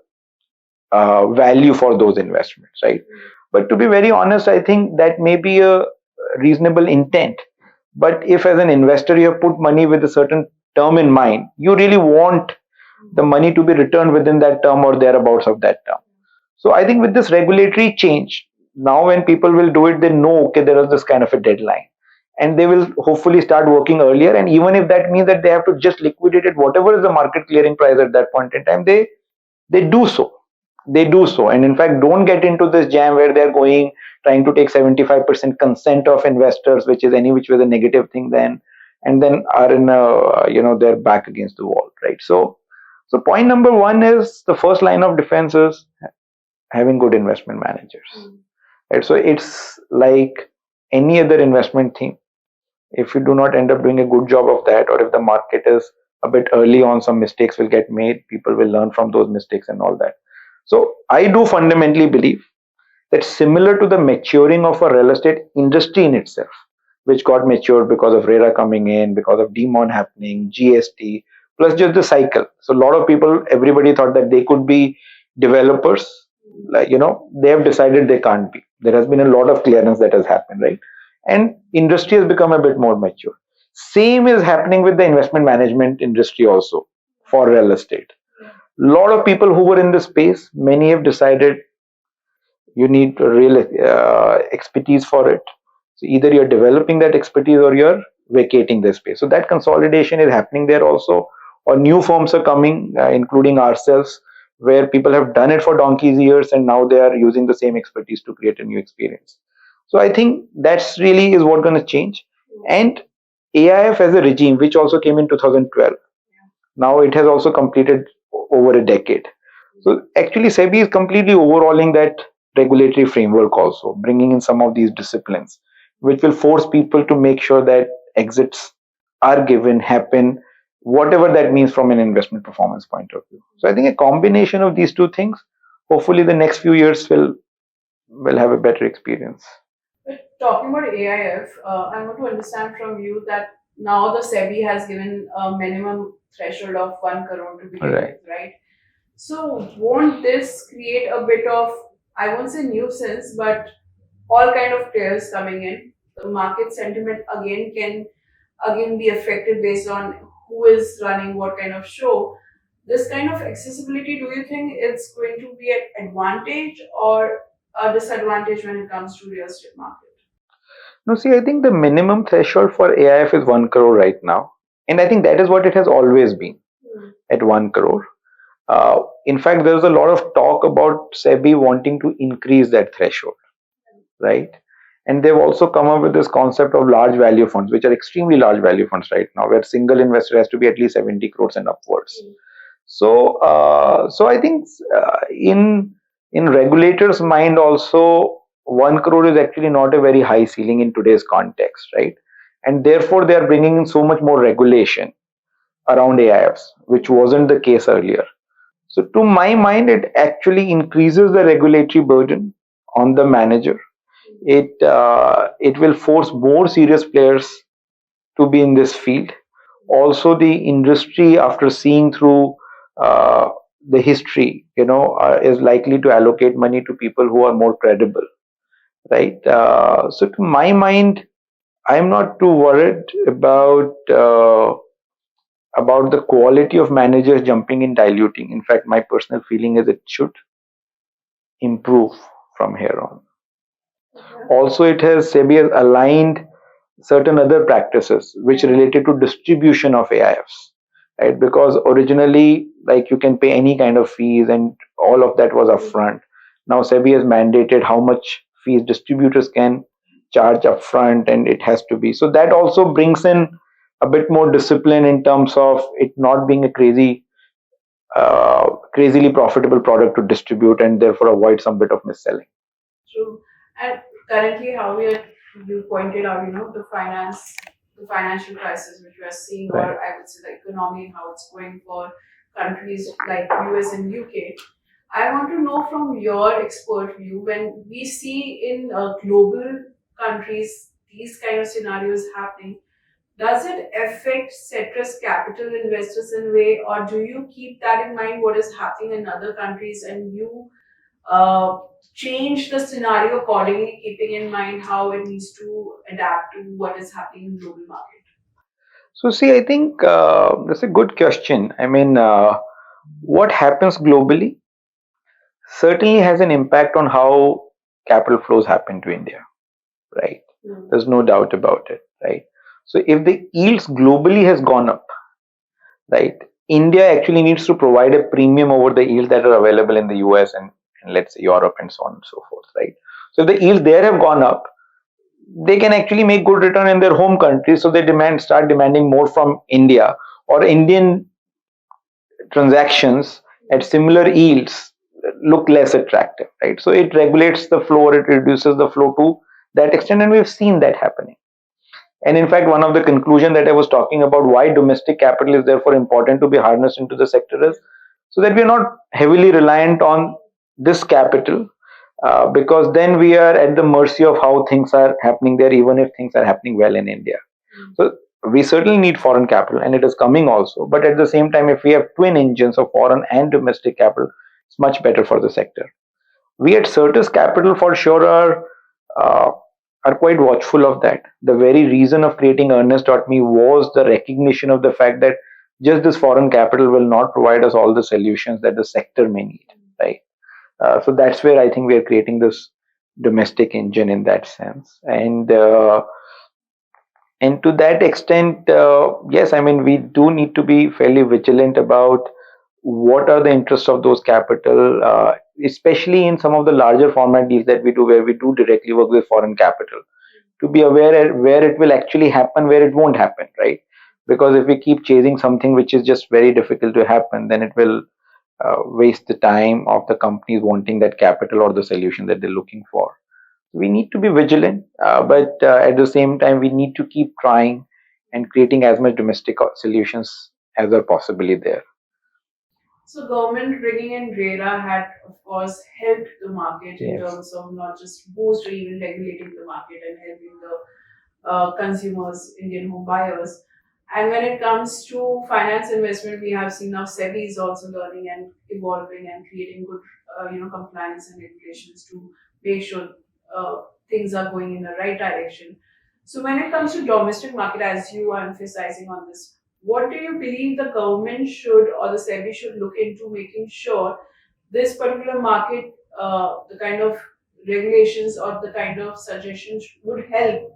value for those investments, right? But to be very honest, I think that may be a reasonable intent. But if, as an investor, you have put money with a certain term in mind, you really want the money to be returned within that term or thereabouts of that term. So I think with this regulatory change, now when people will do it, they know, okay, there is this kind of a deadline. And they will hopefully start working earlier. And even if that means that they have to just liquidate it, whatever is the market clearing price at that point in time, they do so. They do so. And in fact, don't get into this jam where they're trying to take 75% consent of investors, which is any which way the negative thing then, and then are in they're back against the wall, right? So point number one is the first line of defense is having good investment managers. Right? So it's like any other investment thing. If you do not end up doing a good job of that, or if the market is a bit early on, some mistakes will get made, people will learn from those mistakes and all that. So I do fundamentally believe that similar to the maturing of a real estate industry in itself, which got matured because of RERA coming in, because of demon happening, GST, plus just the cycle. So a lot of people, everybody thought that they could be developers. Like, they have decided they can't be. There has been a lot of clearance that has happened, right? And industry has become a bit more mature. Same is happening with the investment management industry also for real estate. A lot of people who were in the space, many have decided you need real expertise for it. So either you're developing that expertise or you're vacating the space. So that consolidation is happening there also. Or new firms are coming, including ourselves, where people have done it for donkey's years and now they are using the same expertise to create a new experience. So I think that's really is what going to change. And AIF as a regime, which also came in 2012, now it has also completed over a decade. So actually, SEBI is completely overhauling that regulatory framework also, bringing in some of these disciplines, which will force people to make sure that exits are given, happen, whatever that means from an investment performance point of view. So I think a combination of these two things, hopefully the next few years will have a better experience. But talking about AIF, I want to understand from you that now the SEBI has given a minimum threshold of 1 crore to begin with, right? So won't this create a bit of, I won't say nuisance, but all kind of players coming in? The market sentiment again can again be affected based on who is running what kind of show. This kind of accessibility, do you think it's going to be an advantage or a disadvantage when it comes to real estate market? No, see, I think the minimum threshold for AIF is 1 crore right now. And I think that is what it has always been at 1 crore. In fact, there's a lot of talk about SEBI wanting to increase that threshold, right? And they've also come up with this concept of large value funds, which are extremely large value funds right now, where single investor has to be at least 70 crores and upwards. So I think in regulators' mind also, 1 crore is actually not a very high ceiling in today's context, right? And therefore, they are bringing in so much more regulation around AIFs, which wasn't the case earlier. So to my mind, it actually increases the regulatory burden on the manager. It will force more serious players to be in this field. Also, the industry, after seeing through the history, is likely to allocate money to people who are more credible, right? So to my mind, I'm not too worried about the quality of managers jumping in diluting. In fact, my personal feeling is it should improve from here on. Also, it has SEBI has aligned certain other practices which related to distribution of AIFs, right? Because originally, like you can pay any kind of fees, and all of that was upfront. Now SEBI has mandated how much fees distributors can charge upfront, and it has to be. So that also brings in a bit more discipline in terms of it not being a crazily profitable product to distribute, and therefore avoid some bit of mis-selling. True. And currently, how we are, you pointed out, the financial crisis which we are seeing, Right. or I would say the economy, how it's going for countries like US and UK. I want to know from your expert view, when we see in global countries these kind of scenarios happening, does it affect Certus Capital investors in a way, or do you keep that in mind what is happening in other countries and you uh, change the scenario accordingly, keeping in mind how it needs to adapt to what is happening in global market? So, see, I think that's a good question. I mean, what happens globally certainly has an impact on how capital flows happen to India, right? There's no doubt about it, right? So, if the yields globally has gone up, right, India actually needs to provide a premium over the yields that are available in the US and let's say Europe and so on and so forth, right? So, if the yields there have gone up, they can actually make good return in their home country, so they start demanding more from India, or Indian transactions at similar yields look less attractive, right? So it regulates the flow, or it reduces the flow to that extent, and we've seen that happening. And in fact, one of the conclusion that I was talking about, why domestic capital is therefore important to be harnessed into the sector, is so that we are not heavily reliant on this capital, because then we are at the mercy of how things are happening there, even if things are happening well in India. So we certainly need foreign capital, and it is coming also. But at the same time, if we have twin engines of foreign and domestic capital, it's much better for the sector. We at Certus Capital for sure uh, are quite watchful of that. The very reason of creating Earnest.me was the recognition of the fact that just this foreign capital will not provide us all the solutions that the sector may need, right? So that's where I think we are creating this domestic engine in that sense. And to that extent, yes, I mean, we do need to be fairly vigilant about what are the interests of those capital, especially in some of the larger format deals that we do, where we do directly work with foreign capital, to be aware at where it will actually happen, where it won't happen, right? Because if we keep chasing something which is just very difficult to happen, then it will waste the time of the companies wanting that capital or the solution that they're looking for. We need to be vigilant, but at the same time, we need to keep trying and creating as much domestic solutions as are possibly there. So government bringing in RERA had, of course, helped the market in Yes. terms of not just boost or even regulating the market and helping the consumers, Indian home buyers. And when it comes to finance investment, we have seen now SEBI is also learning and evolving and creating good, compliance and regulations to make sure uh, things are going in the right direction. So when it comes to domestic market, as you are emphasizing on this, what do you believe the government should or the SEBI should look into making sure this particular market, the kind of regulations or the kind of suggestions would help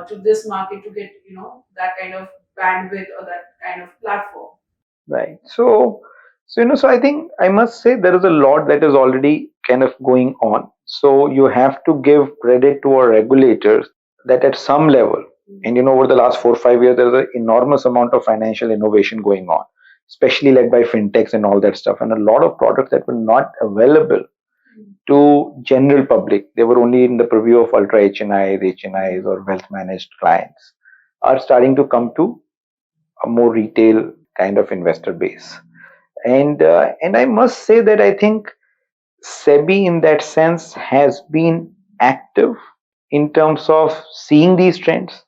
to this market to get that kind of bandwidth or that kind of platform. Right. So I think I must say there is a lot that is already kind of going on. So you have to give credit to our regulators that at some level, and over the last 4 or 5 years, there's an enormous amount of financial innovation going on, especially led by fintechs and all that stuff, and a lot of products that were not available to general public. They were only in the purview of ultra HNIs, or wealth managed clients, are starting to come to a more retail kind of investor base. And I must say that I think SEBI in that sense has been active in terms of seeing these trends,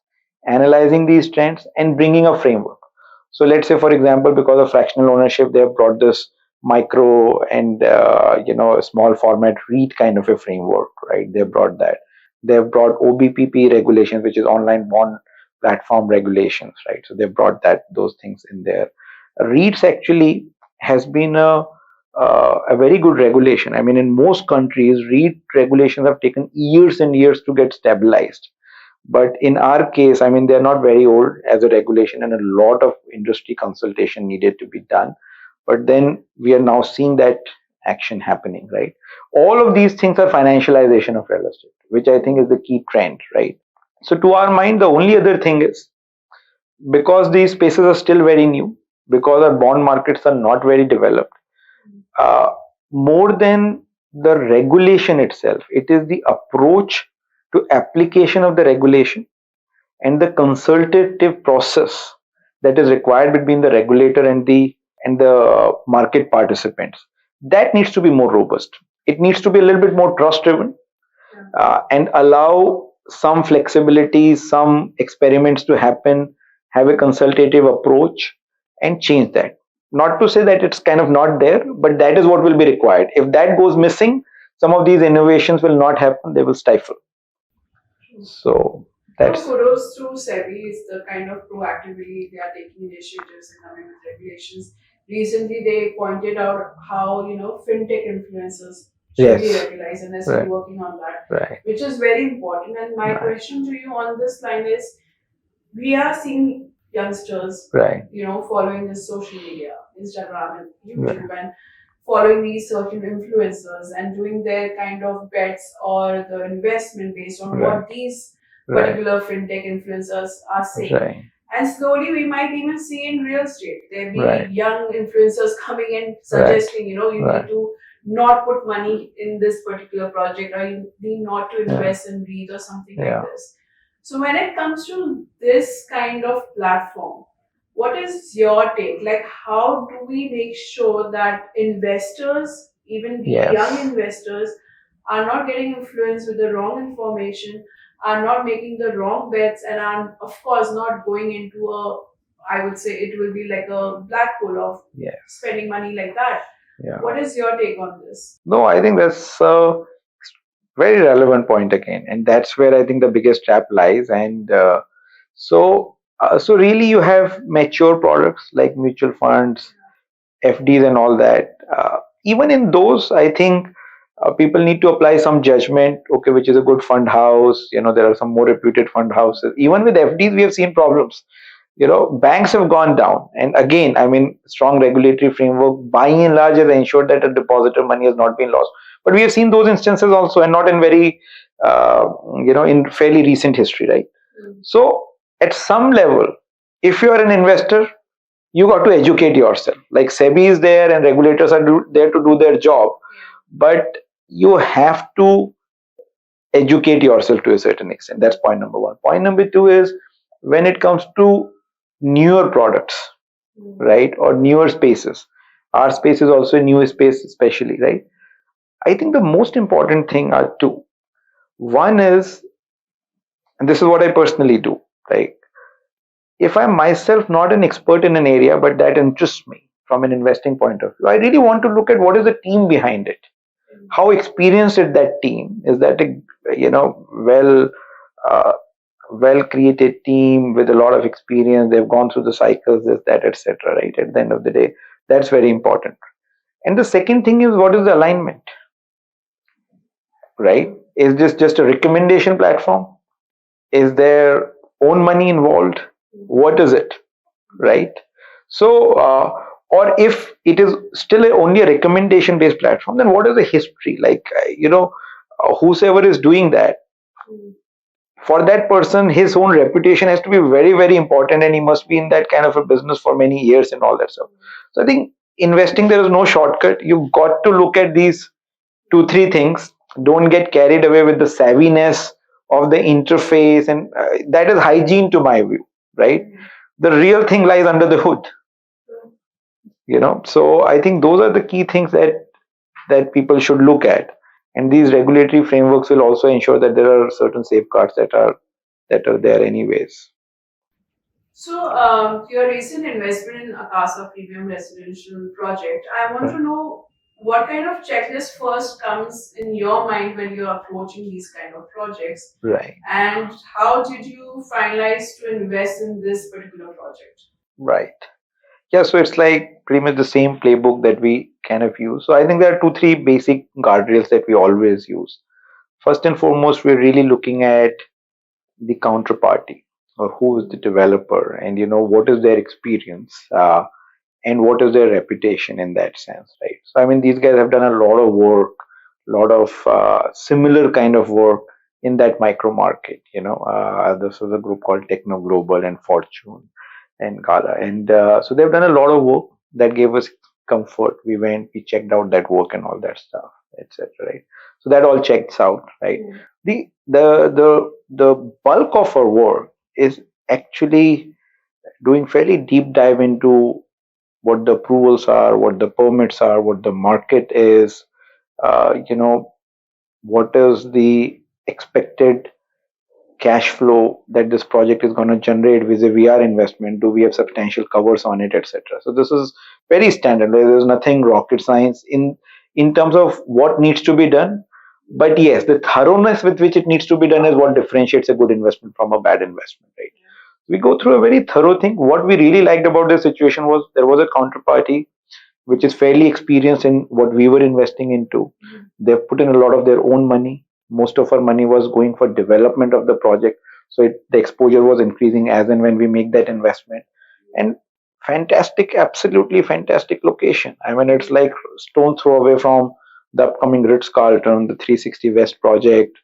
analyzing these trends, and bringing a framework. So let's say, for example, because of fractional ownership, they have brought this micro and small format REIT kind of a framework, right? They brought that. They've brought OBPP regulations, which is online bond platform regulations, right? So they've brought those things in there. REITs actually has been a very good regulation. I mean, in most countries, REIT regulations have taken years and years to get stabilized. But in our case, I mean, they're not very old as a regulation, and a lot of industry consultation needed to be done. But then we are now seeing that action happening, right? All of these things are financialization of real estate, which I think is the key trend, right? So, to our mind, the only other thing is, because these spaces are still very new, because our bond markets are not very developed, uh, more than the regulation itself, it is the approach to application of the regulation and the consultative process that is required between the regulator and the market participants, that needs to be more robust. It needs to be a little bit more trust driven, and allow some flexibility, some experiments to happen, have a consultative approach, and change that. Not to say that it's kind of not there, but that is what will be required. If that goes missing, some of these innovations will not happen, they will stifle. So that's. So kudos to SEBI is the kind of proactively they are taking initiatives and coming with regulations. Recently, they pointed out how fintech influencers should be Yes. regularized, and they're still Right. working on that, Right. which is very important. And my Right. question to you on this line is: we are seeing youngsters, Right. following this social media, Instagram and YouTube, Right. and following these certain influencers and doing their kind of bets or the investment based on Right. what these Right. particular fintech influencers are saying. Right. And slowly we might even see in real estate, there be Right. young influencers coming in suggesting, you Right. need to not put money in this particular project, or you need not to invest in REIT or something like this. So when it comes to this kind of platform, what is your take? Like, how do we make sure that investors, even the Yes. young investors, are not getting influenced with the wrong information, are not making the wrong bets, and are, of course, not going into a, I would say it will be like a black hole of spending money like that. Yeah. What is your take on this? No, I think that's a very relevant point again, and that's where I think the biggest trap lies. And so really, you have mature products like mutual funds, FDs, and all that. Even in those, I think people need to apply some judgment. Okay, which is a good fund house? There are some more reputed fund houses. Even with FDs, we have seen problems. Banks have gone down, and again, I mean, strong regulatory framework by and large has ensured that a depositor money has not been lost. But we have seen those instances also, and not in very uh, in fairly recent history, right? So at some level, if you are an investor, you got to educate yourself. Like SEBI is there and regulators are there to do their job, but you have to educate yourself to a certain extent. That's point number one. Point number two is, when it comes to newer products, right, or newer spaces, our space is also a new space, especially, right? I think the most important thing are two. One is, and this is what I personally do, like, if I'm myself not an expert in an area, but that interests me from an investing point of view, I really want to look at what is the team behind it. How experienced is that team? Is that a uh, well created team with a lot of experience? They've gone through the cycles, this, that, etc. Right? At the end of the day, that's very important. And the second thing is, what is the alignment? Right? Is this just a recommendation platform? Is there own money involved? What is it? Right? So, or if it is still only a recommendation based platform, then what is the history? Like, whosoever is doing that, for that person, his own reputation has to be very, very important, and he must be in that kind of a business for many years and all that stuff. So I think investing, there is no shortcut. You've got to look at these two, three things. Don't get carried away with the savviness of the interface, and that is hygiene to my view, right? The real thing lies under the hood. So I think those are the key things that people should look at, and these regulatory frameworks will also ensure that there are certain safeguards that are there anyways. So, your recent investment in Akasa Premium Residential Project, I want to know what kind of checklist first comes in your mind when you're approaching these kind of projects? Right. And how did you finalize to invest in this particular project? Right. Yeah, so it's like pretty much the same playbook that we kind of use. So I think there are two, three basic guardrails that we always use. First and foremost, we're really looking at the counterparty, or who is the developer, and what is their experience, and what is their reputation in that sense, right? So I mean, these guys have done a lot of work, lot of similar kind of work in that micro market. This is a group called Techno Global and Fortune and Gala, and so they've done a lot of work that gave us comfort. We went, we checked out that work and all that stuff, etc. Right? So that all checks out, right? Mm. The bulk of our work is actually doing fairly deep dive into what the approvals are, what the permits are, what the market is, what is the expected cash flow that this project is going to generate vis-a-vis our investment. Do we have substantial covers on it, etc.? So this is very standard. There's nothing rocket science in terms of what needs to be done. But yes, the thoroughness with which it needs to be done is what differentiates a good investment from a bad investment, right? We go through a very thorough thing. What we really liked about this situation was there was a counterparty which is fairly experienced in what we were investing into. They've put in a lot of their own money. Most of our money was going for development of the project. So the exposure was increasing as and when we make that investment. And fantastic, absolutely fantastic location. I mean, it's like stone throw away from the upcoming Ritz Carlton, the 360 West project,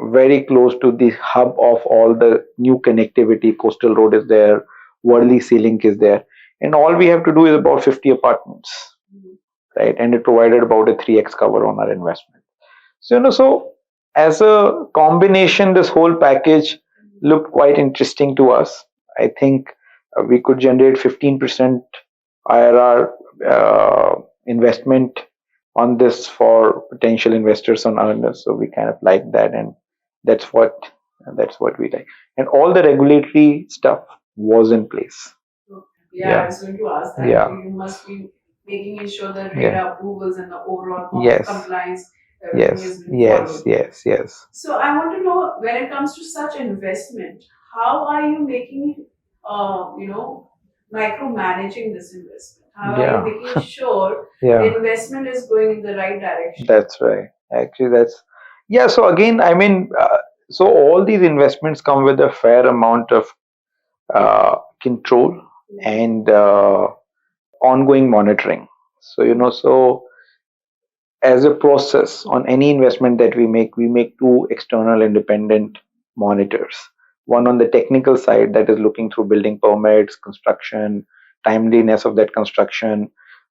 very close to the hub of all the new connectivity. Coastal Road is there, Worli Sea Link is there, and all we have to do is about 50 apartments, right? And it provided about a 3x cover on our investment. So so as a combination, this whole package looked quite interesting to us. I think we could generate 15% IRR investment on this for potential investors on earners. So we kind of like that, and that's what we like. And all the regulatory stuff was in place. Yeah, I was going to ask that. Yeah. You must be making sure that RERA approvals and the overall compliance, everything is being followed. Yes. So I want to know, when it comes to such investment, how are you making, micromanaging this investment? How are you making sure the investment is going in the right direction? That's right. Actually, so again, I mean, so all these investments come with a fair amount of control and ongoing monitoring. So so as a process on any investment that we make two external independent monitors. One on the technical side, that is looking through building permits, construction, timeliness of that construction,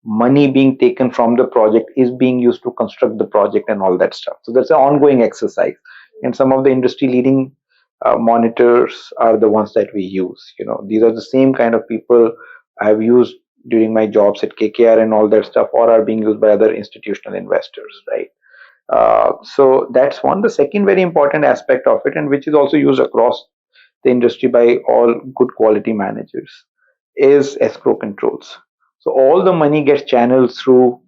money being taken from the project is being used to construct the project and all that stuff. So that's an ongoing exercise. And some of the industry leading monitors are the ones that we use. These are the same kind of people I've used during my jobs at KKR and all that stuff, or are being used by other institutional investors, right? So that's one. The second very important aspect of it, and which is also used across the industry by all good quality managers, is escrow controls. So all the money gets channeled through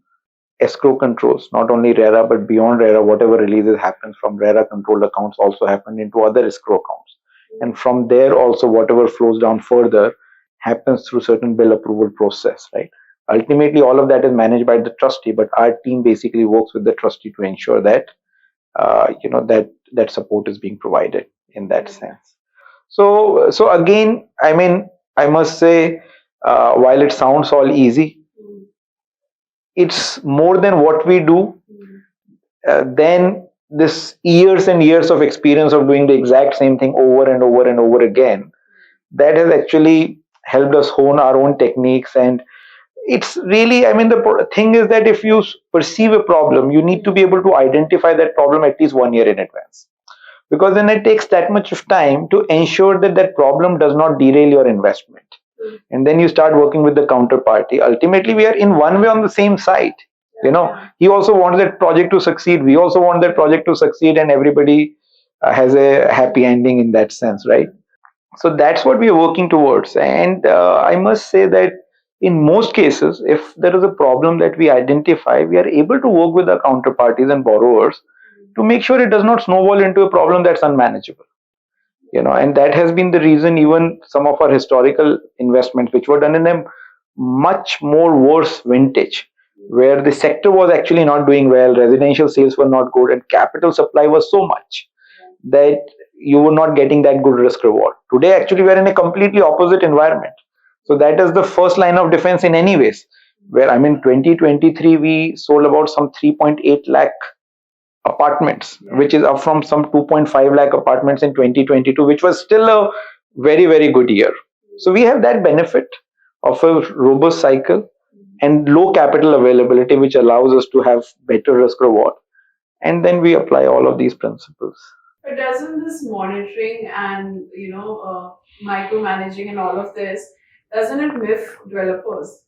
escrow controls, not only RERA, but beyond RERA, whatever releases happens from RERA controlled accounts also happen into other escrow accounts. And from there also, whatever flows down further happens through certain bill approval process, right? Ultimately, all of that is managed by the trustee, but our team basically works with the trustee to ensure that, that support is being provided in that sense. So again, I mean, I must say, while it sounds all easy, it's more than what we do. Then this years and years of experience of doing the exact same thing over and over and over again, that has actually helped us hone our own techniques. And it's really, I mean, the thing is that if you perceive a problem, you need to be able to identify that problem at least 1 year in advance, because then it takes that much of time to ensure that that problem does not derail your investment. And then you start working with the counterparty. Ultimately, we are in one way on the same side. He also wants that project to succeed, we also want that project to succeed, and everybody has a happy ending in that sense, right? So that's what we are working towards. And I must say that in most cases, if there is a problem that we identify, we are able to work with our counterparties and borrowers to make sure it does not snowball into a problem that's unmanageable. And that has been the reason even some of our historical investments, which were done in a much more worse vintage, where the sector was actually not doing well, residential sales were not good, and capital supply was so much that you were not getting that good risk reward. Today, actually, we're in a completely opposite environment. So that is the first line of defense in any ways. Where 2023 we sold about some 3.8 lakh apartments, which is up from some 2.5 lakh apartments in 2022, which was still a very, very good year. So we have that benefit of a robust cycle and low capital availability, which allows us to have better risk reward. And then we apply all of these principles. But doesn't this monitoring and micromanaging and all of this, doesn't it miff developers?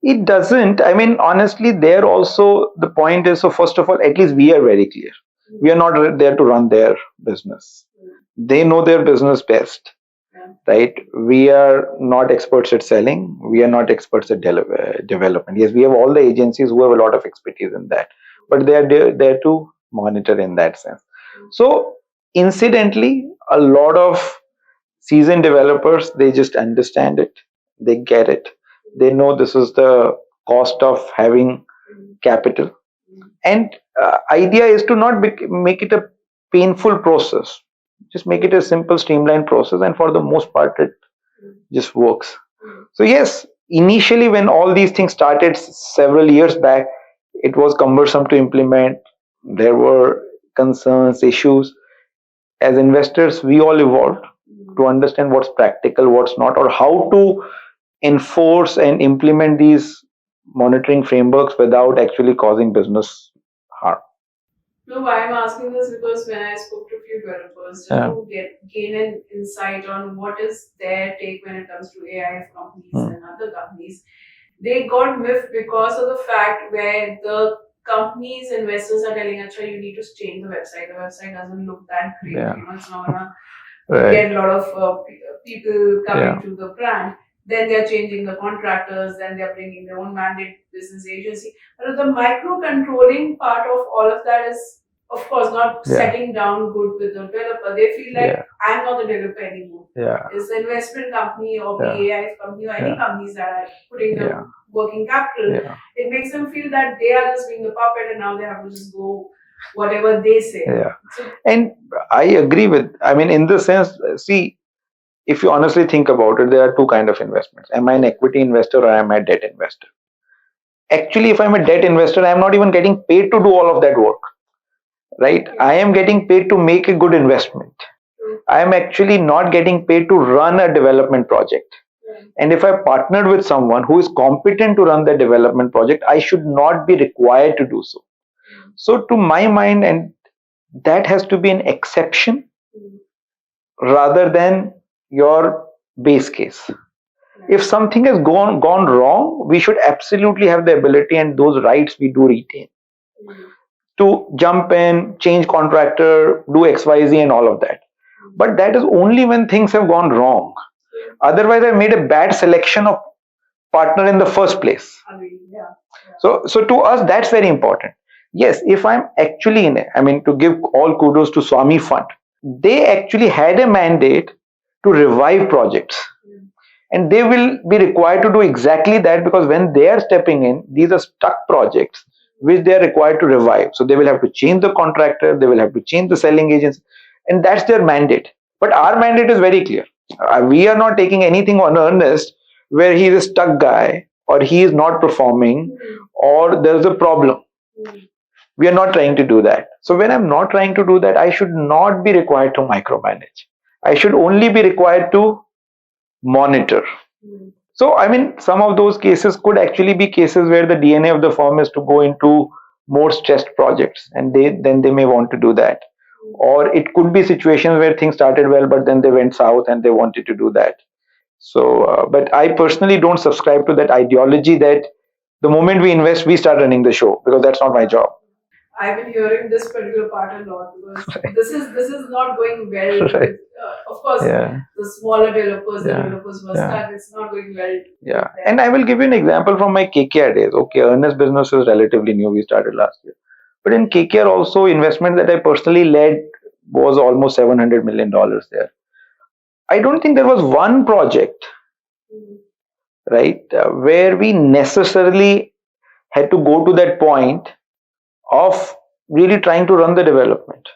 It doesn't. Honestly, there also the point is, so first of all, at least we are very clear. We are not there to run their business. They know their business best, right? We are not experts at selling. We are not experts at development. Yes, we have all the agencies who have a lot of expertise in that, but they are there to monitor in that sense. So, incidentally, a lot of seasoned developers, they just understand it. They get it. They know this is the cost of having capital, and idea is to not make it a painful process. Just make it a simple streamlined process, and for the most part it just works. So yes, initially when all these things started several years back, it was cumbersome to implement. There were concerns, issues. As investors, we all evolved to understand what's practical, what's not, or how to enforce and implement these monitoring frameworks without actually causing business harm. No, why I'm asking this because when I spoke to a few developers to gain an insight on what is their take when it comes to AIF companies and other companies, they got miffed because of the fact where the companies, investors are telling us, you need to change the website. The website doesn't look that great. It's not gonna get a lot of people coming to the brand. Then they're changing the contractors, then they're bringing their own mandate business agency. But the micro controlling part of all of that is, of course, not setting down good with the developer. They feel like I'm not the developer anymore. It's the investment company or the AIF company or any companies that are putting the working capital. It makes them feel that they are just being the puppet and now they have to just go whatever they say. So, and I agree with, in the sense, see, if you honestly think about it, there are two kinds of investments. Am I an equity investor or am I a debt investor? Actually, if I'm a debt investor, I'm not even getting paid to do all of that work, right? I am getting paid to make a good investment. I am actually not getting paid to run a development project. And if I partnered with someone who is competent to run the development project, I should not be required to do so. So to my mind, and that has to be an exception rather than your base case. If something has gone wrong, we should absolutely have the ability, and those rights we do retain, to jump in, change contractor, do XYZ and all of that. But that is only when things have gone wrong. Otherwise, I made a bad selection of partner in the first place. So to us, that's very important. Yes, if I'm actually in it, to give all kudos to Swami Fund, they actually had a mandate to revive projects. And they will be required to do exactly that, because when they are stepping in, these are stuck projects which they are required to revive. So they will have to change the contractor, they will have to change the selling agents, and that's their mandate. But our mandate is very clear. We are not taking anything on earnest where he is a stuck guy or he is not performing or there's a problem. We are not trying to do that. So when I'm not trying to do that, I should not be required to micromanage. I should only be required to monitor. So, some of those cases could actually be cases where the DNA of the firm is to go into more stressed projects, and then they may want to do that. Or it could be situations where things started well, but then they went south and they wanted to do that. So, but I personally don't subscribe to that ideology that the moment we invest, we start running the show, because that's not my job. I've been hearing this particular part a lot, because this is not going well. Right. With, Of course, the smaller developers who are stuck, it's not going well. Yeah, and I will give you an example from my KKR days. Okay, earnest business is relatively new. We started last year. But in KKR also, investment that I personally led was almost $700 million there. I don't think there was one project, right, where we necessarily had to go to that point of really trying to run the development.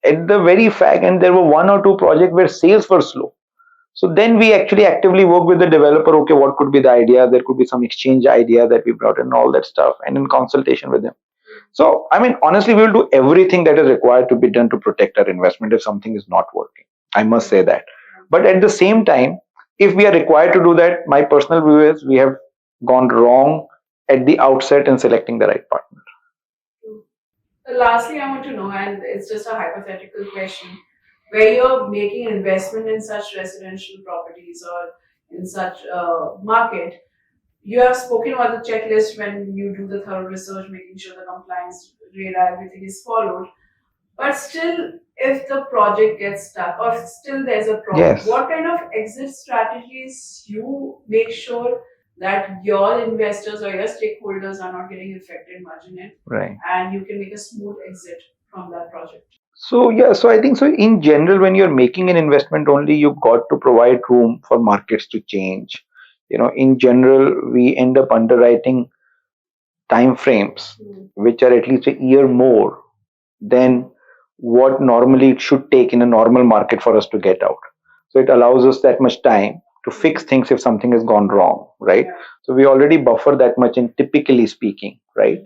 At the very fact, and there were one or two projects where sales were slow. So then we actually actively work with the developer. Okay, what could be the idea? There could be some exchange idea that we brought in, all that stuff, and in consultation with them. So, I mean, honestly, we will do everything that is required to be done to protect our investment if something is not working. I must say that. But at the same time, if we are required to do that, my personal view is we have gone wrong at the outset in selecting the right partner. Lastly, I want to know, and it's just a hypothetical question, where you're making an investment in such residential properties or in such market, you have spoken about the checklist when you do the thorough research, making sure the compliance radar, everything is followed. But still, if the project gets stuck or if still there's a problem, what kind of exit strategies you make sure that your investors or your stakeholders are not getting affected much in it, Right. and you can make a smooth exit from that project? So yeah, so I think so in general, when you're making an investment only, you've got to provide room for markets to change. In general, we end up underwriting time frames which are at least a year more than what normally it should take in a normal market for us to get out. So it allows us that much time to fix things if something has gone wrong, right? So we already buffer that much in typically speaking, right?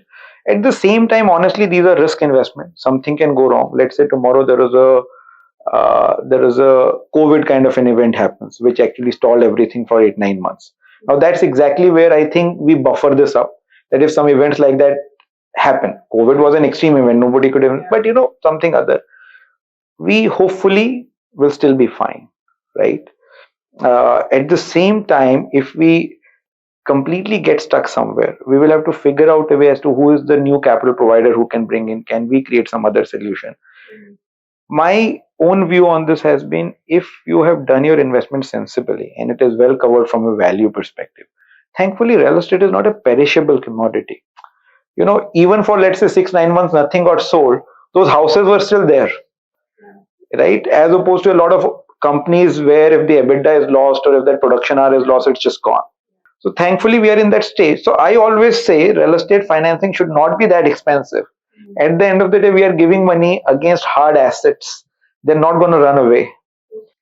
At the same time, honestly, these are risk investments. Something can go wrong. Let's say tomorrow there is a COVID kind of an event happens, which actually stalled everything for 8-9 months. Now that's exactly where I think we buffer this up. That if some events like that happen, COVID was an extreme event, nobody could even, but something other, we hopefully will still be fine, right? At the same time, if we completely get stuck somewhere, we will have to figure out a way as to who is the new capital provider who can bring in. Can we create some other solution? My own view on this has been, if you have done your investment sensibly and it is well covered from a value perspective, thankfully real estate is not a perishable commodity. Even for, let's say, 6-9 months nothing got sold, those houses were still there, right? As opposed to a lot of companies where if the EBITDA is lost or if that production hour is lost, it's just gone. So thankfully we are in that stage. So I always say real estate financing should not be that expensive. At the end of the day, we are giving money against hard assets. They're not going to run away.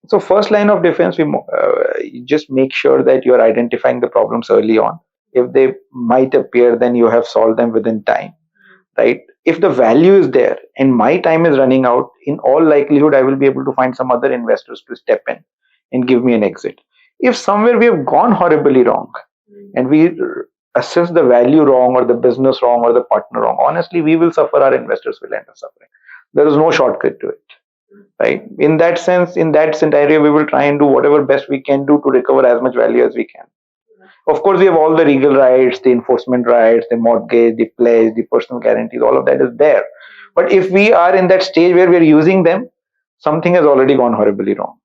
So first line of defense, you just make sure that you're identifying the problems early on. If they might appear, then you have solved them within time, right? If the value is there and my time is running out, in all likelihood, I will be able to find some other investors to step in and give me an exit. If somewhere we have gone horribly wrong and we assess the value wrong or the business wrong or the partner wrong, honestly, we will suffer, our investors will end up suffering. There is no shortcut to it, right? In that sense, in that scenario, we will try and do whatever best we can do to recover as much value as we can. Of course, we have all the legal rights, the enforcement rights, the mortgage, the pledge, the personal guarantees, all of that is there. But if we are in that stage where we are using them, something has already gone horribly wrong.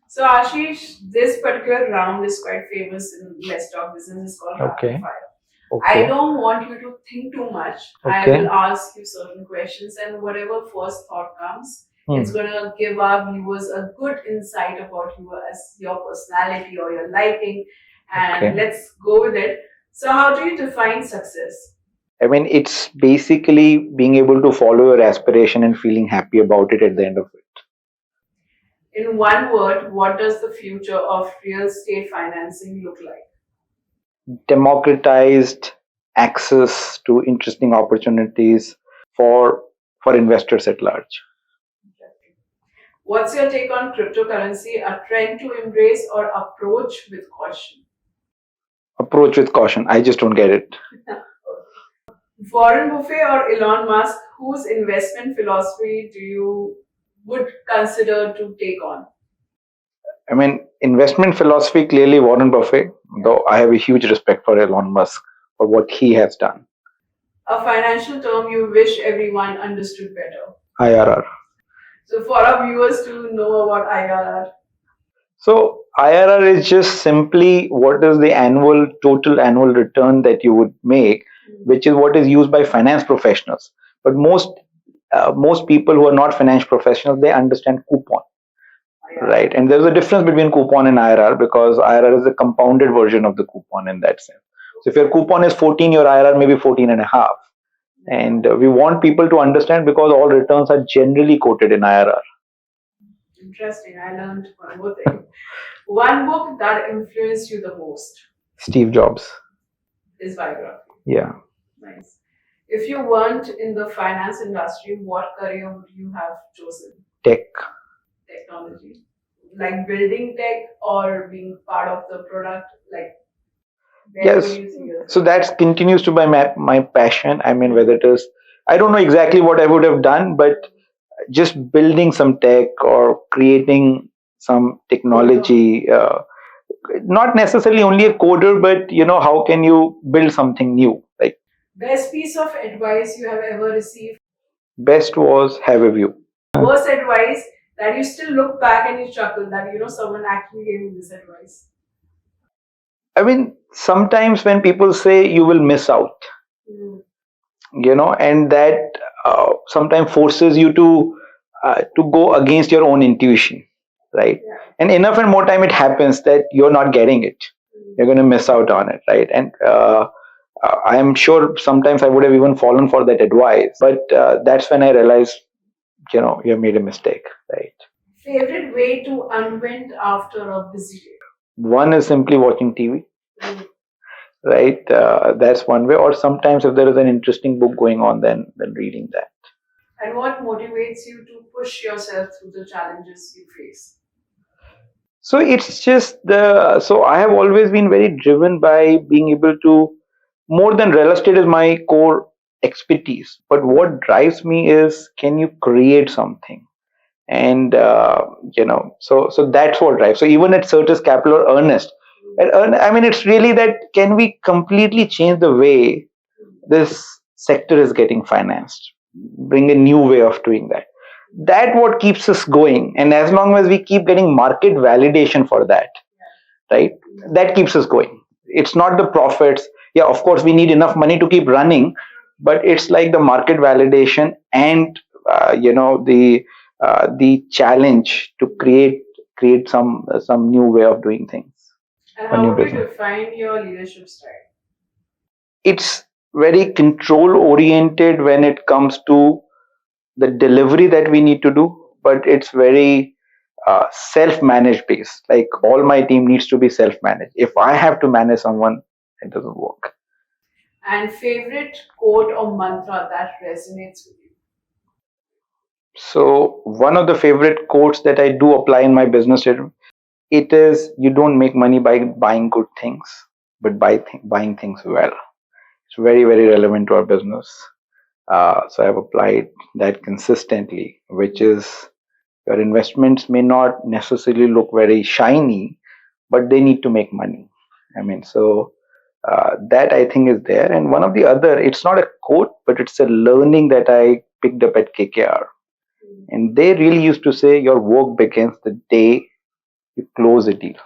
So Ashish, this particular round is quite famous in Let's Talk Business. It's called Rapid Fire. I don't want you to think too much. I will ask you certain questions, and whatever first thought comes, it's going to give our viewers a good insight about you as your personality or your liking. And let's go with it. So how do you define success? I mean, it's basically being able to follow your aspiration and feeling happy about it at the end of it. In one word, what does the future of real estate financing look like? Democratized access to interesting opportunities for investors at large. What's your take on cryptocurrency? A trend to embrace or approach with caution? Approach with caution. I just don't get it. Warren Buffett or Elon Musk, whose investment philosophy do you would consider to take on? I mean, investment philosophy, clearly Warren Buffett, though I have a huge respect for Elon Musk for what he has done. A financial term you wish everyone understood better? IRR. So for our viewers to know about IRR. So IRR is just simply what is the annual total annual return that you would make, which is what is used by finance professionals. But most people who are not finance professionals, they understand coupon, right? And there's a difference between coupon and IRR because IRR is a compounded version of the coupon in that sense. So if your coupon is 14, your IRR may be 14 and a half. And we want people to understand because all returns are generally quoted in IRR. Interesting. I learned one more thing. One book that influenced you the most. Steve Jobs. His biography. Yeah. Nice. If you weren't in the finance industry, what career would you have chosen? Tech. Technology. Like building tech or being part of the product? Like, yes. So that continues to be my passion. I mean, whether it is, I don't know exactly what I would have done, but just building some tech or creating some technology, not necessarily only a coder, but how can you build something new? Like best piece of advice you have ever received? Best was have a view. Worst advice that you still look back and you chuckle that someone actually gave me this advice. I mean, sometimes when people say you will miss out, and that sometimes forces you to go against your own intuition, right? Yeah. And enough and more time it happens that you're not getting it. You're going to miss out on it, right? And I am sure sometimes I would have even fallen for that advice, but that's when I realized, you have made a mistake, right? Favorite way to unwind after a busy day? One is simply watching TV. Right, that's one way. Or sometimes if there is an interesting book going on, then reading that. And what motivates you to push yourself through the challenges you face? So it's just so I have always been very driven by being able to, more than real estate is my core expertise, but what drives me is, can you create something? And so that's what drives. So even at Certus Capital or Earnest, I mean, it's really that, can we completely change the way this sector is getting financed, bring a new way of doing that what keeps us going. And as long as we keep getting market validation for that, right, that keeps us going. It's not the profits. Yeah, of course we need enough money to keep running, but it's like the market validation and the challenge to create some new way of doing things. And how would you define your leadership style? It's very control oriented when it comes to the delivery that we need to do, but it's very self-managed based. Like all my team needs to be self-managed. If I have to manage someone, it doesn't work. And favorite quote or mantra that resonates with you? So one of the favorite quotes that I do apply in my business, it is, you don't make money by buying good things, but by buying things well. It's very, very relevant to our business. So I've applied that consistently, which is, your investments may not necessarily look very shiny, but they need to make money. I mean, so that I think is there. And one of the other, it's not a quote, but it's a learning that I picked up at KKR. And they really used to say, your work begins the day you close a deal.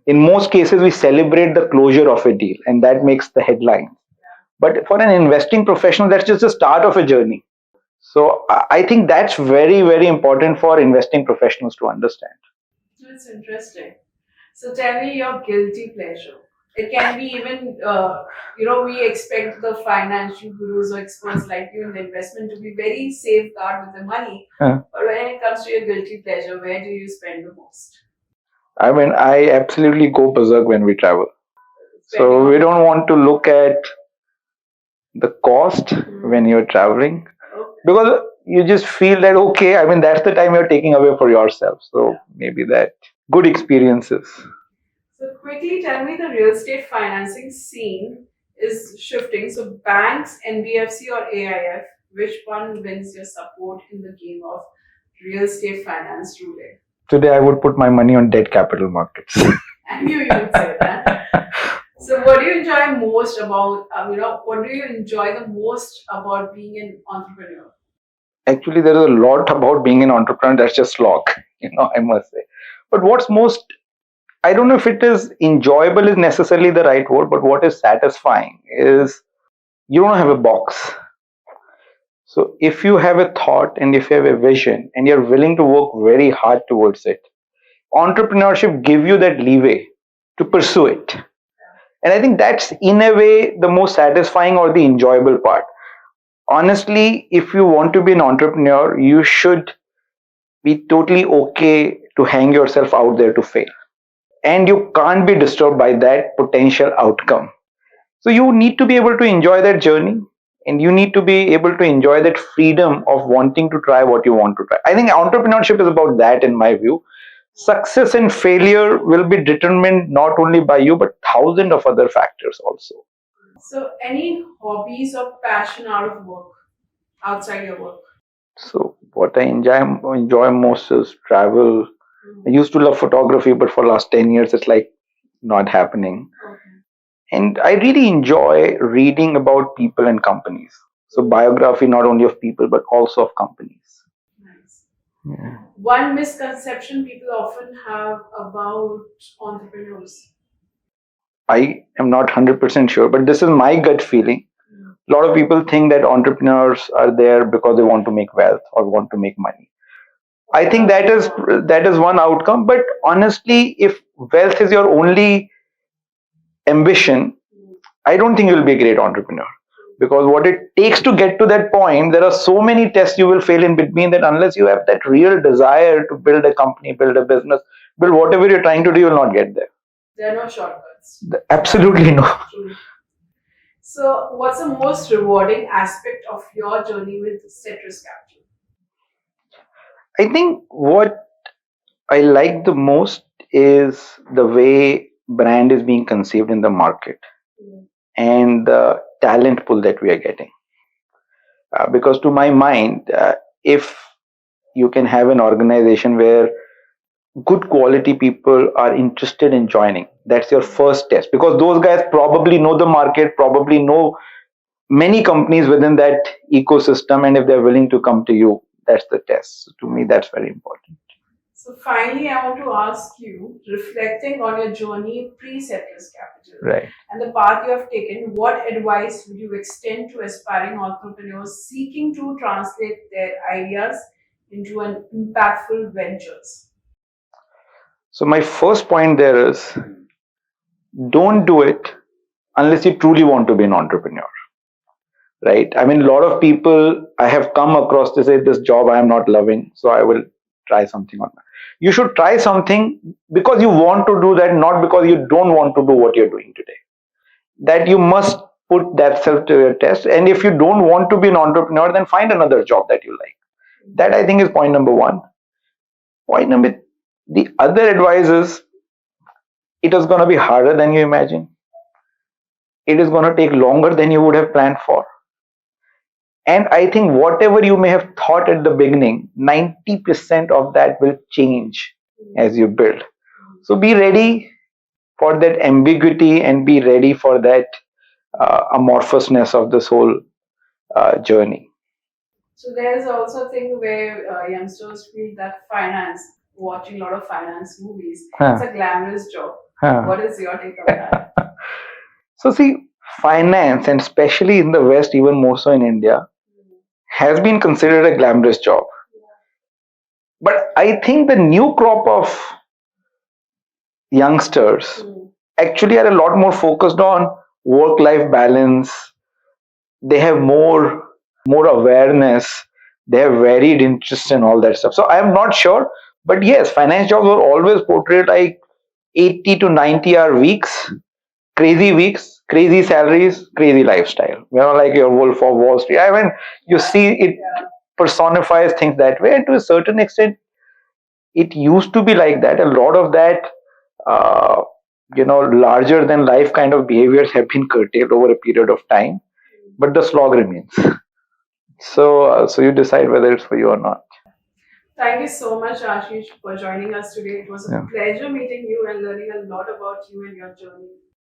In most cases, we celebrate the closure of a deal, and that makes the headline. But for an investing professional, that's just the start of a journey. So I think that's very, very important for investing professionals to understand. That's interesting. So tell me your guilty pleasure. It can be even, we expect the financial gurus or experts like you in the investment to be very safeguard with the money. But when it comes to your guilty pleasure, where do you spend the most? I mean, I absolutely go berserk when we travel. So we don't want to look at the cost when you're traveling, because you just feel that, okay, I mean, that's the time you're taking away for yourself. So maybe that good experiences. So quickly tell me, the real estate financing scene is shifting. So banks, NBFC or AIF, which one wins your support in the game of real estate finance today? Today I would put my money on debt capital markets. I knew you would say that. So what do you enjoy most about, what do you enjoy the most about being an entrepreneur? Actually, there is a lot about being an entrepreneur that's just slog, I must say. But what's most, I don't know if it is enjoyable is necessarily the right word, but what is satisfying is you don't have a box. So if you have a thought and if you have a vision and you're willing to work very hard towards it, entrepreneurship give you that leeway to pursue it. And I think that's in a way the most satisfying or the enjoyable part. Honestly, if you want to be an entrepreneur, you should be totally okay to hang yourself out there to fail. And you can't be disturbed by that potential outcome. So you need to be able to enjoy that journey, and you need to be able to enjoy that freedom of wanting to try what you want to try. I think entrepreneurship is about that, in my view. Success and failure will be determined not only by you, but thousands of other factors also. So, any hobbies or passion out of work, outside your work? So what I enjoy most is travel. I used to love photography, but for last 10 years, it's like not happening. Okay. And I really enjoy reading about people and companies. So biography not only of people, but also of companies. Nice. Yeah. One misconception people often have about entrepreneurs. I am not 100% sure, but this is my gut feeling. A lot of people think that entrepreneurs are there because they want to make wealth or want to make money. I think that is one outcome, but honestly, if wealth is your only ambition, I don't think you'll be a great entrepreneur, because what it takes to get to that point, there are so many tests you will fail in between, that unless you have that real desire to build a company, build a business, build whatever you're trying to do, you'll not get there. There are no shortcuts. Absolutely no. True. So, what's the most rewarding aspect of your journey with Certus Capital? I think what I like the most is the way brand is being conceived in the market and the talent pool that we are getting. Because to my mind, if you can have an organization where good quality people are interested in joining, that's your first test, because those guys probably know the market, probably know many companies within that ecosystem, and if they're willing to come to you, that's the test. So to me, that's very important. So finally, I want to ask you, reflecting on your journey pre-Certus Capital, Right. and the path you have taken, what advice would you extend to aspiring entrepreneurs seeking to translate their ideas into an impactful ventures? So my first point there is, don't do it unless you truly want to be an entrepreneur. Right? I mean, a lot of people I have come across to say, this job I am not loving, so I will try something on that. You should try something because you want to do that, not because you don't want to do what you're doing today. That you must put that self to your test. And if you don't want to be an entrepreneur, then find another job that you like. That, I think, is point number one. Point number, the other advice is, it is going to be harder than you imagine. It is going to take longer than you would have planned for. And I think whatever you may have thought at the beginning, 90% of that will change as you build. So be ready for that ambiguity and be ready for that amorphousness of this whole journey. So there's also a thing where youngsters feel that finance, watching a lot of finance movies, it's a glamorous job. What is your take on that? So see, finance, and especially in the West, even more so in India, has been considered a glamorous job. But I think the new crop of youngsters actually are a lot more focused on work-life balance. They have more awareness. They have varied interests and all that stuff. So I am not sure, but yes, finance jobs were always portrayed like 80 to 90-hour weeks, crazy salaries, crazy lifestyle. Like your Wolf of Wall Street. I mean, you see it personifies things that way, and to a certain extent, it used to be like that. A lot of that, larger than life kind of behaviors have been curtailed over a period of time, but the slog remains. So you decide whether it's for you or not. Thank you so much, Ashish, for joining us today. It was a pleasure meeting you and learning a lot about you and your journey.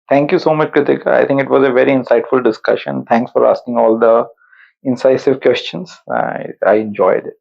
Thank you so much, Kritika. I think it was a very insightful discussion. Thanks for asking all the incisive questions. I enjoyed it.